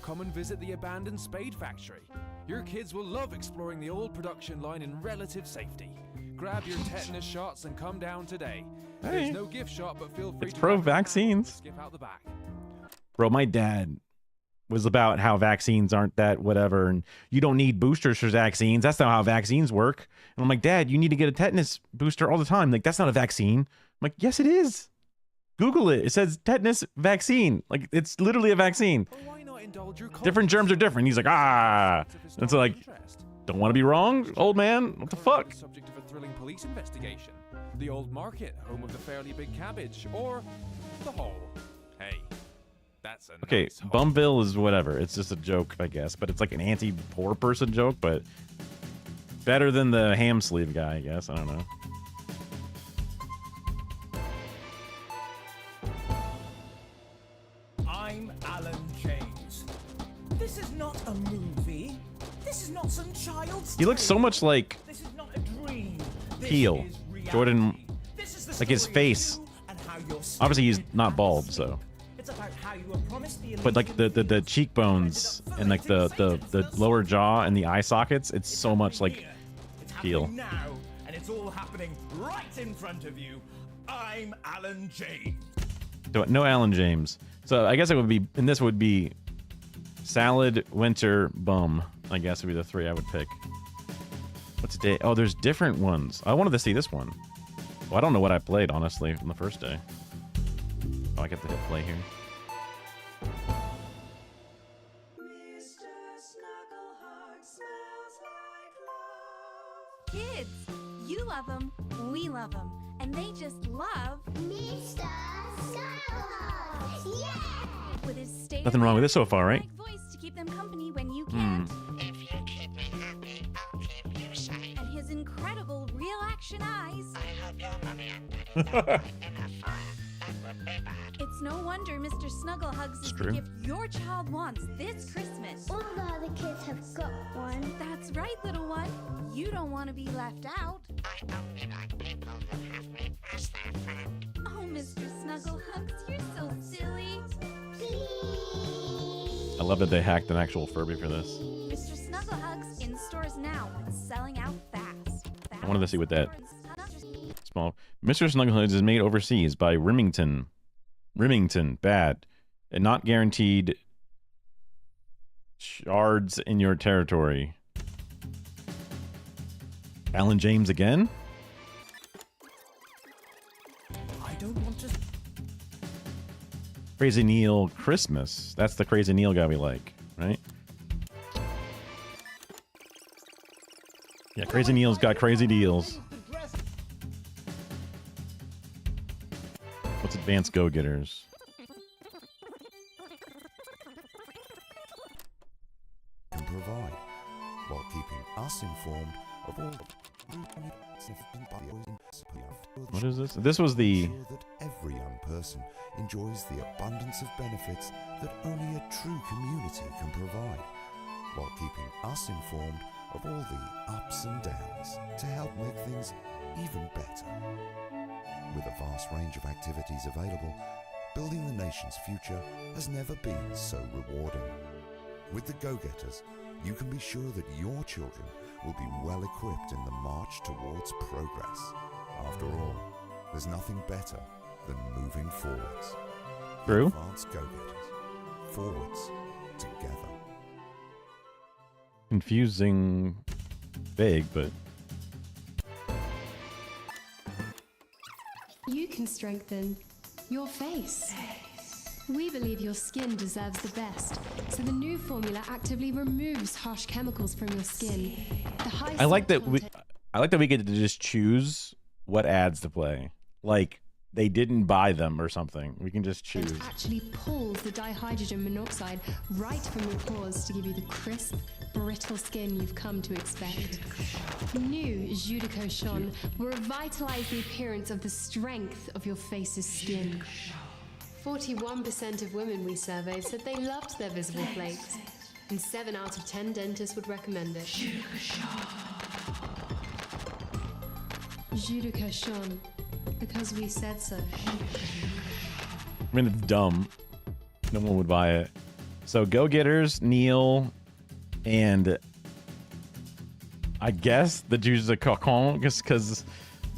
Come and visit the abandoned Spade Factory. Your kids will love exploring the old production line in relative safety. Grab your tetanus shots and come down today. Hey. There's no gift shop, but feel free It's to pro grab a hand vaccines. or skip out the back. Bro, my dad was about how vaccines aren't that whatever, and you don't need boosters for vaccines. That's not how vaccines work. And I'm like, Dad, you need to get a tetanus booster all the time. Like, that's not a vaccine. I'm like, yes, it is. Google it. It says tetanus vaccine. Like, it's literally a vaccine. Different germs are different. He's like, ah. It's like, don't want to be wrong, old man. What the fuck? Subject of a thrilling police investigation. The Old Market, home of the Fairly Big Cabbage, or the Hole. Hey, that's a Okay, nice hole. Bumville is whatever. It's just a joke, I guess. But it's like an anti-poor person joke, but better than the ham sleeve guy, I guess. I don't know. I'm Alan James. This is not a movie. This is not some child's He looks so much like This is not a dream. This Peel. is reality. Jordan, This is the like his story of face. you and how you're Obviously, he's not bald, so. It's about how you were promised the But like the cheekbones and like the lower jaw and the eye sockets, it's so much like Peel. now, and it's all happening right in front of you. I'm Alan James. No Alan James. So I guess it would be, and this would be Salad, Winter, Bum. I guess would be the three I would pick. What's day? Oh, there's different ones. I wanted to see this one. Well, I don't know what I played, honestly, from the first day. Oh, I get to hit play here. Kids, you love them, we love them, and they just love Mr. Snugglehug. Yeah! With his state Nothing wrong with this so far, right? voice to keep them company when you can't. If you keep me happy, I'll keep you safe. And his incredible real action eyes. I hope your mommy and daddy don't have fire. That would be bad. It's no wonder Mr. Snugglehugs is the true. gift your child wants this Christmas. All the other kids have got one. That's right, little one. You don't want to be left out. I only like people who have me as their friend. Oh, Mr. Snugglehugs, you're so silly. I love that they hacked an actual Furby for this. Mr. Snugglehugs in stores now and selling out fast. I wanted to see what that small. Mr. Snugglehugs is made overseas by Remington. Bad. And not guaranteed shards in your territory. Alan James again? I don't want to. Crazy Neil Christmas. That's the Crazy Neil guy we like, right? Yeah, Crazy Neil's got crazy deals. What's Advanced Go-Getters? Can provide, while keeping us informed of all. What is this? This was the... Ensure that every young person enjoys the abundance of benefits that only a true community can provide, while keeping us informed of all the ups and downs to help make things even better. With a vast range of activities available, building the nation's future has never been so rewarding. With the Go-Getters, you can be sure that your children will be well equipped in the march towards progress. After all, there's nothing better than moving forwards. True. Advanced Go-Getters. Forwards together. Confusing, vague, but... You can strengthen your face. We believe your skin deserves the best, so the new formula actively removes harsh chemicals from your skin. The high I like salt that we... content- I like that we get to just choose what ads to play. Like, they didn't buy them or something. We can just choose. It actually pulls the dihydrogen monoxide right from your pores to give you the crisp, brittle skin you've come to expect. New Judico Shon will revitalize the appearance of the strength of your face's skin. 41% of women we surveyed said they loved their visible flakes, and 7 out of 10 dentists would recommend it. Judico Shon, because we said so. I mean, it's dumb. No one would buy it. So, Go-Getters, Neil, and I guess the Juice of Cocon, just because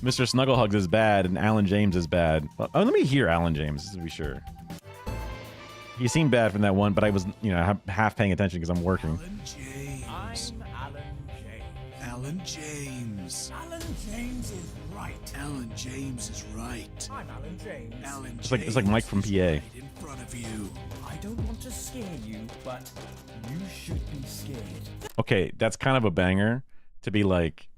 Mr. Snugglehugs is bad and Alan James is bad. Well, let me hear Alan James to be sure. He seemed bad from that one, but I was, half paying attention because I'm working. Alan James. Alan James is right. Alan James is right. I'm Alan James. Alan James. It's like Mike from PA. Right in front of you. I don't want to scare you, but you should be scared. Okay, that's kind of a banger to be like,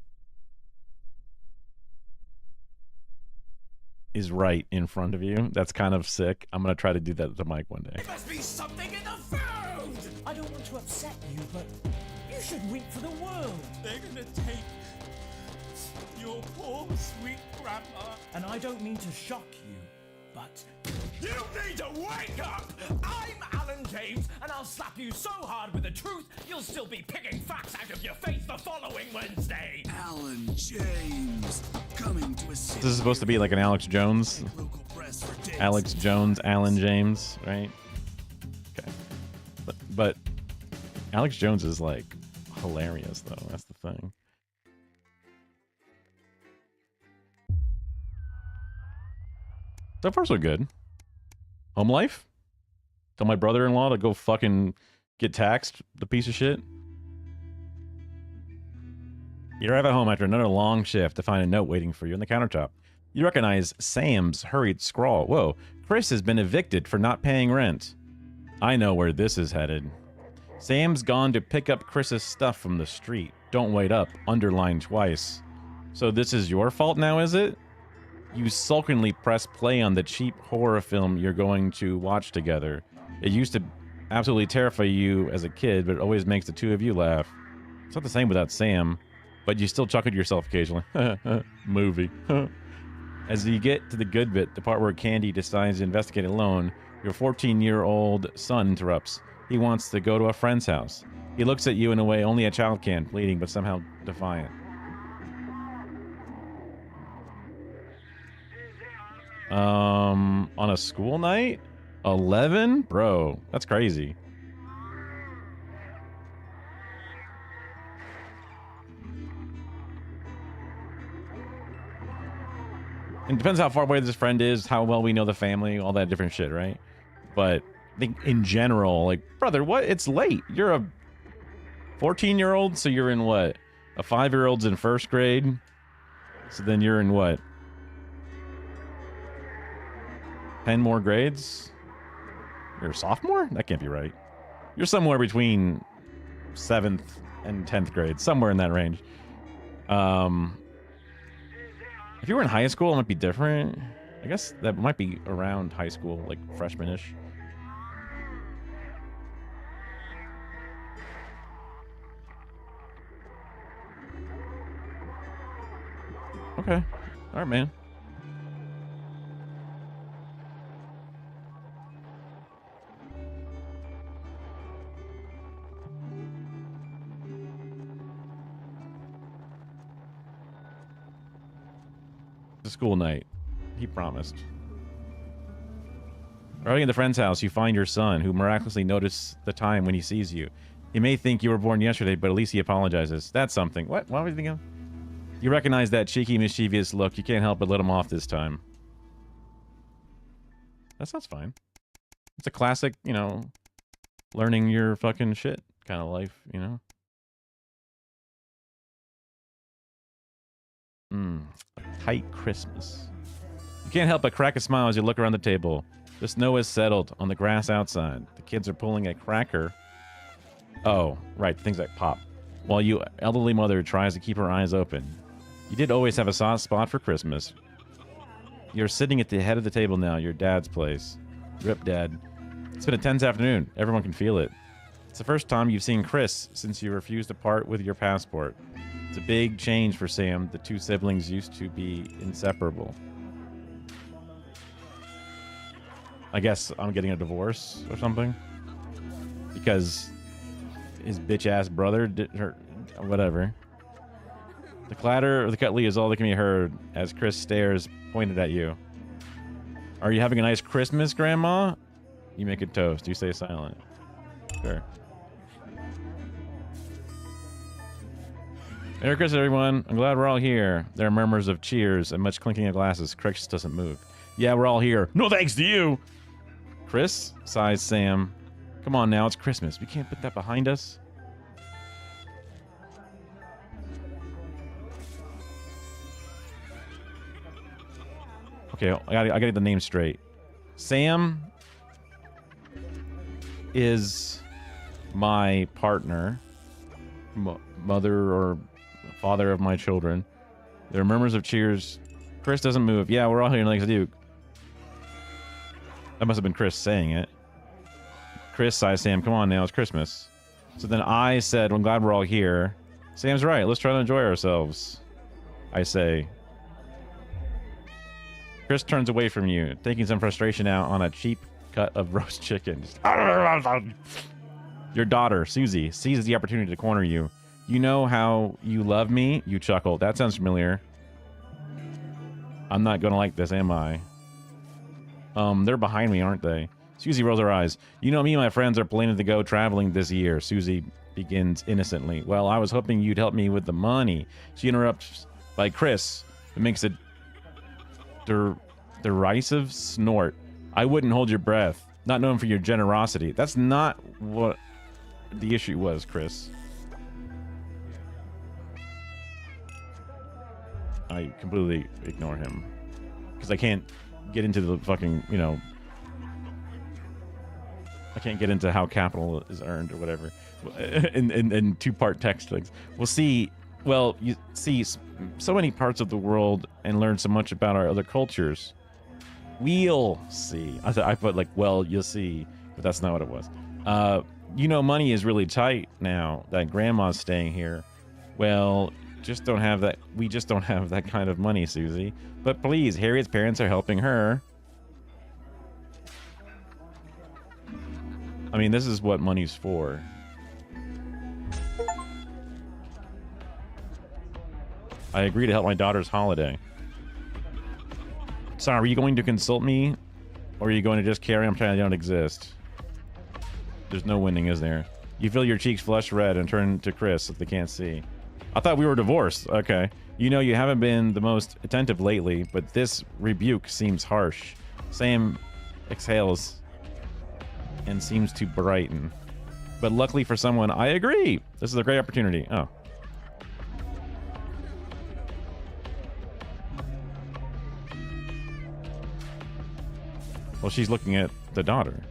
is right in front of you. That's kind of sick. I'm gonna try to do that to Mike one day. There must be something in the food! I don't want to upset you, but you should weep for the world. They're gonna take your poor sweet grandma. And I don't mean to shock you, but You need to wake up! I'm Alan James, and I'll slap you so hard with the truth, you'll still be picking facts out of your face the following Wednesday. Alan James, coming to a city. This is supposed to be like an Alex Jones. Alex Jones, Alan James, right? Okay. But Alex Jones is like hilarious though. That's the thing. So far so good. Home life? Tell my brother-in-law to go fucking get taxed, the piece of shit. You arrive at home after another long shift to find a note waiting for you on the countertop. You recognize Sam's hurried scrawl. Whoa, Chris has been evicted for not paying rent. I know where this is headed. Sam's gone to pick up Chris's stuff from the street. Don't wait up, underlined twice. So this is your fault now, is it? You sulkily press play on the cheap horror film you're going to watch together. It used to absolutely terrify you as a kid, but it always makes the two of you laugh. It's not the same without Sam, but you still chuckle to yourself occasionally. Movie. As you get to the good bit, the part where Candy decides to investigate alone, your 14-year-old son interrupts. He wants to go to a friend's house. He looks at you in a way only a child can, pleading but somehow defiant. On a school night? 11? Bro, that's crazy. It depends how far away this friend is, how well we know the family, all that different shit, right? But I think in general, like, brother, what? It's late. You're a 14-year-old, so you're in what? A 5-year-old's in first grade? So then you're in what? 10 more grades? You're a sophomore? That can't be right. You're somewhere between 7th and 10th grade, somewhere in that range. If you were in high school, it might be different. I guess that might be around high school, like freshman-ish. Okay. All right, man. The school night. He promised. Arriving at the friend's house, you find your son, who miraculously noticed the time when he sees you. He may think you were born yesterday, but at least he apologizes. That's something. What? What was you thinking of? You recognize that cheeky, mischievous look. You can't help but let him off this time. That sounds fine. It's a classic, you know, learning your fucking shit kind of life, you know? A tight Christmas. You can't help but crack a smile as you look around the table. The snow is settled on the grass outside. The kids are pulling a cracker. Oh, right, things that pop. While your elderly mother tries to keep her eyes open. You did always have a soft spot for Christmas. You're sitting at the head of the table now, your dad's place. Rip, Dad. It's been a tense afternoon. Everyone can feel it. It's the first time you've seen Chris since you refused to part with your passport. It's a big change for Sam. The two siblings used to be inseparable. I guess I'm getting a divorce or something. Because his bitch-ass brother did her... Whatever. The clatter of the cutlery is all that can be heard as Chris stares pointed at you. Are you having a nice Christmas, Grandma? You make a toast. You stay silent. Sure. Merry Christmas, everyone. I'm glad we're all here. There are murmurs of cheers and much clinking of glasses. Chris doesn't move. Yeah, we're all here. No thanks to you! Chris, sighs Sam. Come on now, it's Christmas. We can't put that behind us. Okay, I gotta get the name straight. Sam is my partner, mother or father of my children. There are murmurs of cheers. Chris doesn't move. Yeah, we're all here like the Duke. That must have been Chris saying it. Chris sighs, Sam, come on now, it's Christmas. So then I said, well, I'm glad we're all here. Sam's right, let's try to enjoy ourselves. I say. Chris turns away from you, taking some frustration out on a cheap cut of roast chicken. Your daughter, Susie, seizes the opportunity to corner you. You know how you love me? You chuckle. That sounds familiar. I'm not gonna like this, am I? They're behind me, aren't they? Susie rolls her eyes. You know me and my friends are planning to go traveling this year. Susie begins innocently. Well, I was hoping you'd help me with the money. She interrupts by Chris. It makes a derisive snort. I wouldn't hold your breath. Not known for your generosity. That's not what the issue was, Chris. I completely ignore him. Because I can't get into the fucking, you know... I can't get into how capital is earned or whatever. In two-part text things. We'll see... Well, you see so many parts of the world and learn so much about our other cultures. We'll see. I put like, well, you'll see, but that's not what it was. You know, money is really tight now that Grandma's staying here. Well, just don't have that. We just don't have that kind of money, Susie. But please, Harriet's parents are helping her. I mean, this is what money's for. I agree to help my daughter's holiday. Sorry, are you going to consult me? Or are you going to just carry on pretending I don't exist? There's no winning, is there? You feel your cheeks flush red and turn to Chris if they can't see. I thought we were divorced. Okay. You know, you haven't been the most attentive lately, but this rebuke seems harsh. Sam exhales and seems to brighten. But luckily for someone, I agree. This is a great opportunity. Oh. Well, she's looking at the daughter.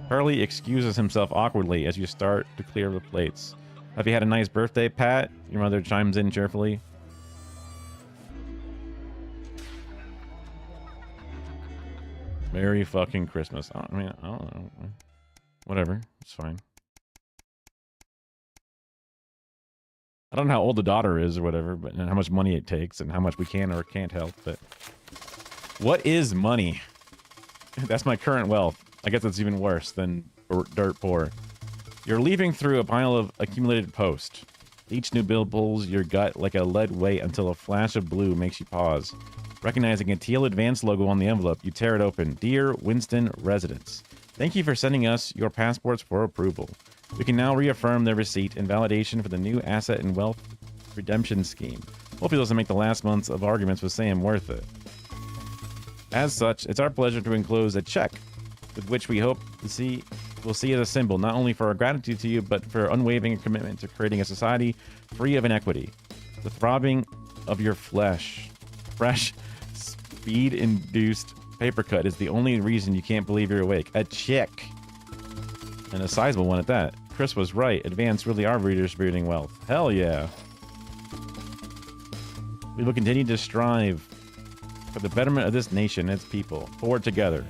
Hurley excuses himself awkwardly as you start to clear the plates. Have you had a nice birthday, Pat? Your mother chimes in cheerfully. Merry fucking Christmas. I mean, I don't know. Whatever. It's fine. I don't know how old the daughter is or whatever, but and how much money it takes and how much we can or can't help, but... What is money? That's my current wealth. I guess that's even worse than dirt poor. You're leafing through a pile of accumulated post. Each new bill pulls your gut like a lead weight until a flash of blue makes you pause. Recognizing a teal advance logo on the envelope, you tear it open. Dear Winston residents, thank you for sending us your passports for approval. We can now reaffirm their receipt and validation for the new asset and wealth redemption scheme. Hopefully this will make the last months of arguments with Sam worth it. As such, it's our pleasure to enclose a check with which we hope to we'll see as a symbol not only for our gratitude to you, but for unwavering commitment to creating a society free of inequity. The throbbing of your fresh, speed-induced paper cut is the only reason you can't believe you're awake. A check. And a sizable one at that. Chris was right. Advance really are redistributing wealth. Hell yeah. We will continue to strive for the betterment of this nation and its people. Forward together.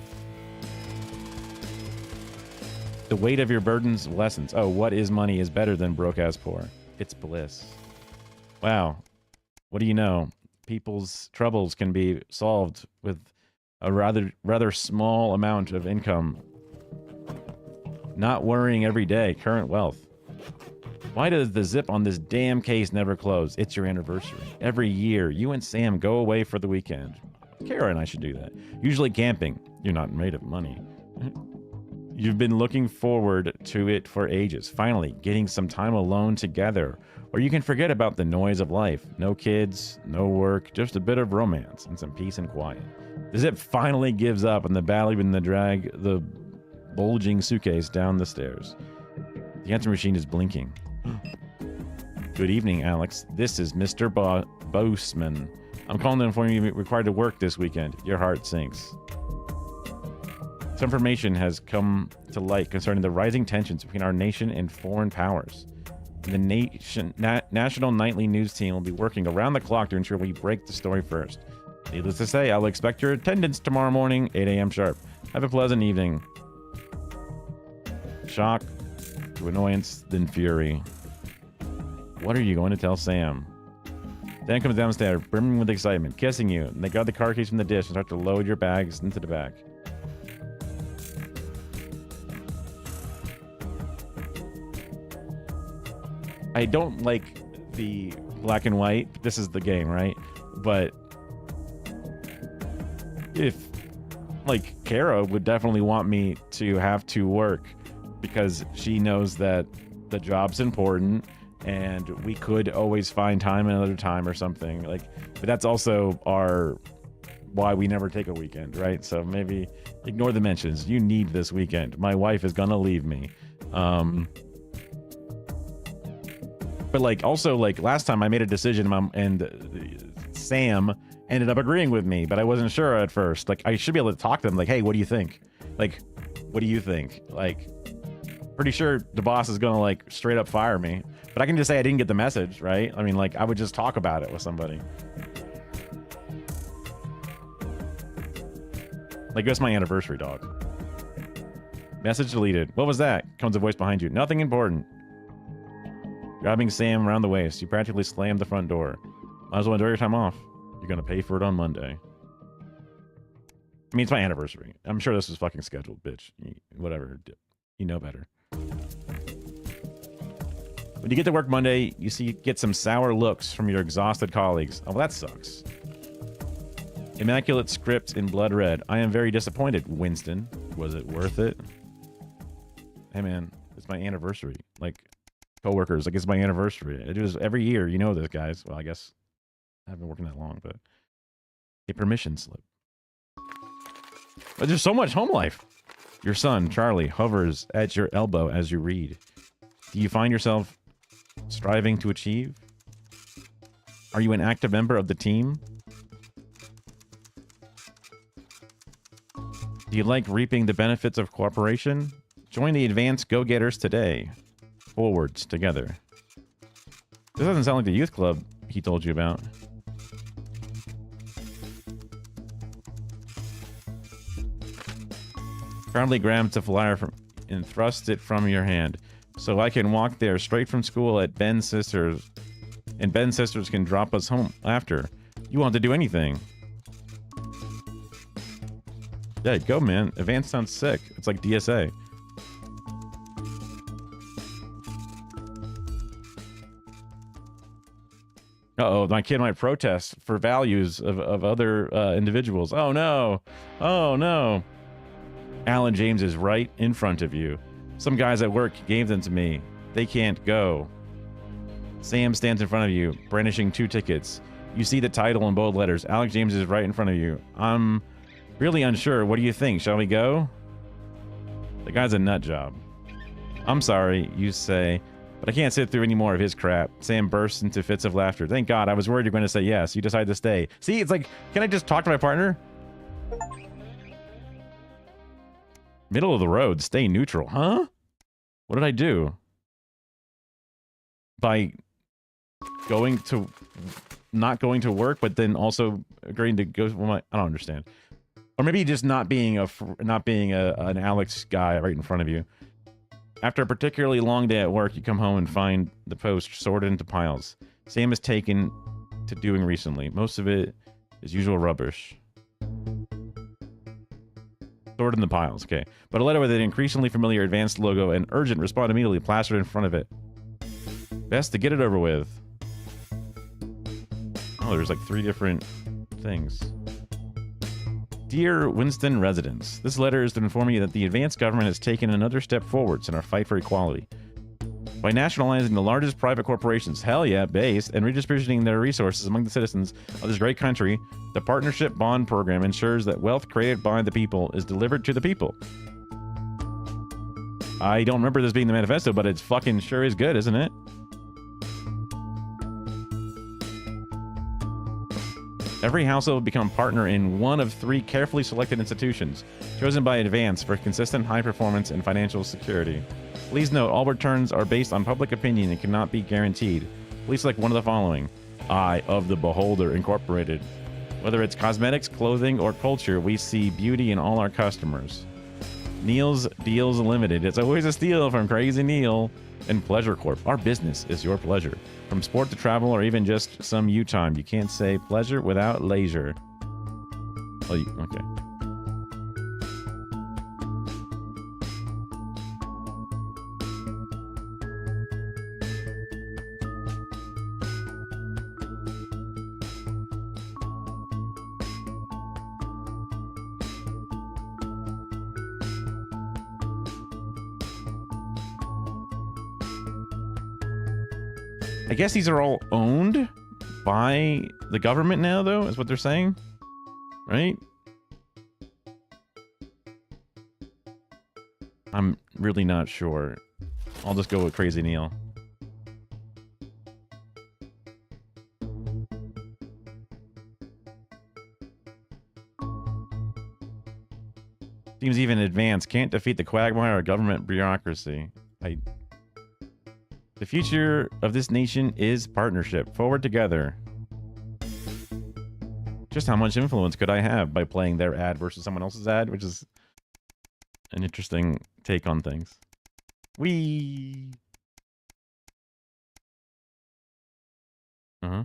The weight of your burdens lessens. Oh, what is money is better than broke as poor. It's bliss. Wow. What do you know? People's troubles can be solved with a rather small amount of income. Not worrying every day. Current wealth. Why does the zip on this damn case never close? It's your anniversary. Every year, you and Sam go away for the weekend. Kara and I should do that. Usually camping. You're not made of money. You've been looking forward to it for ages. Finally, getting some time alone together. Or you can forget about the noise of life. No kids, no work, just a bit of romance and some peace and quiet. The zip finally gives up and the battle begins to drag the bulging suitcase down the stairs. The answer machine is blinking. Good evening, Alex. This is Mr. Boseman. I'm calling to inform you you're required to work this weekend. Your heart sinks. Some information has come to light concerning the rising tensions between our nation and foreign powers. The National Nightly News team will be working around the clock to ensure we break the story first. Needless to say, I'll expect your attendance tomorrow morning, 8 a.m. sharp. Have a pleasant evening. Shock to annoyance, then fury. What are you going to tell Sam? Sam comes downstairs, brimming with excitement, kissing you, and they grab the car keys from the dish and start to load your bags into the back. I don't like the black and white. This is the game, right? But if, like, Kara would definitely want me to have to work because she knows that the job's important and we could always find time another time or something. Like, but that's also why we never take a weekend, right? So maybe ignore the mentions. You need this weekend. My wife is gonna leave me. But like, also, like, last time I made a decision and Sam ended up agreeing with me, but I wasn't sure at first. Like, I should be able to talk to them like, hey, what do you think? Like, what do you think? Like, pretty sure the boss is gonna like straight up fire me, but I can just say I didn't get the message, right? I mean, like, I would just talk about it with somebody. Like, that's my anniversary, dog. Message deleted. What was that? Comes a voice behind you. Nothing important. Grabbing Sam around the waist, you practically slammed the front door. Might as well enjoy your time off. You're gonna pay for it on Monday. I mean, it's my anniversary. I'm sure this was fucking scheduled, bitch. Whatever. You know better. When you get to work Monday, you get some sour looks from your exhausted colleagues. Oh, well, that sucks. Immaculate script in blood red. I am very disappointed, Winston. Was it worth it? Hey, man, it's my anniversary. Like, coworkers, like, it's my anniversary. I do this every year. You know this, guys. Well, I guess I haven't been working that long, but a permission slip. But there's so much home life. Your son, Charlie, hovers at your elbow as you read. Do you find yourself striving to achieve? Are you an active member of the team? Do you like reaping the benefits of cooperation? Join the advanced go-getters today. Forwards together. This doesn't sound like the youth club he told you about. Proudly grabs the flyer and thrusts it from your hand. So I can walk there straight from school at Ben's Sisters, and Ben's Sisters can drop us home after. You want to do anything. Yeah, go, man. Advanced sounds sick. It's like DSA. Uh-oh, my kid might protest for values of other individuals. Oh, no. Oh, no. Alan James is right in front of you. Some guys at work gave them to me. They can't go. Sam stands in front of you, brandishing 2 tickets. You see the title in bold letters. Alex James is right in front of you. I'm really unsure. What do you think? Shall we go? The guy's a nut job. I'm sorry, you say, but I can't sit through any more of his crap. Sam bursts into fits of laughter. Thank God, I was worried you're going to say yes. You decide to stay. See, it's like, can I just talk to my partner? Middle of the road, stay neutral. Huh? What did I do? By going to not going to work, but then also agreeing to go. Well, I don't understand. Or maybe just not being an Alex guy right in front of you. After a particularly long day at work, you come home and find the post sorted into piles. Same as taken to doing recently. Most of it is usual rubbish. Sorted in the piles, okay. But a letter with an increasingly familiar advanced logo and urgent respond immediately plastered in front of it. Best to get it over with. Oh, there's like 3 different things. Dear Winston residents, this letter is to inform you that the advanced government has taken another step forwards in our fight for equality. By nationalizing the largest private corporations, hell yeah, based, and redistributing their resources among the citizens of this great country, the Partnership Bond Program ensures that wealth created by the people is delivered to the people. I don't remember this being the manifesto, but it's fucking sure is good, isn't it? Every household will become partner in one of 3 carefully selected institutions, chosen by advance for consistent high performance and financial security. Please note, all returns are based on public opinion and cannot be guaranteed. Please select one of the following. Eye of the Beholder Incorporated. Whether it's cosmetics, clothing, or culture, we see beauty in all our customers. Neil's Deals Limited. It's always a steal from Crazy Neil. And Pleasure Corp. Our business is your pleasure. From sport to travel or even just some you time, you can't say pleasure without leisure. Oh, okay. I guess these are all owned by the government now, though, is what they're saying, right? I'm really not sure. I'll just go with Crazy Neil. Seems even advanced. Can't defeat the quagmire of government bureaucracy. The future of this nation is partnership. Forward together. Just how much influence could I have by playing their ad versus someone else's ad, which is an interesting take on things. Whee! Uh-huh.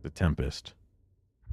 The Tempest.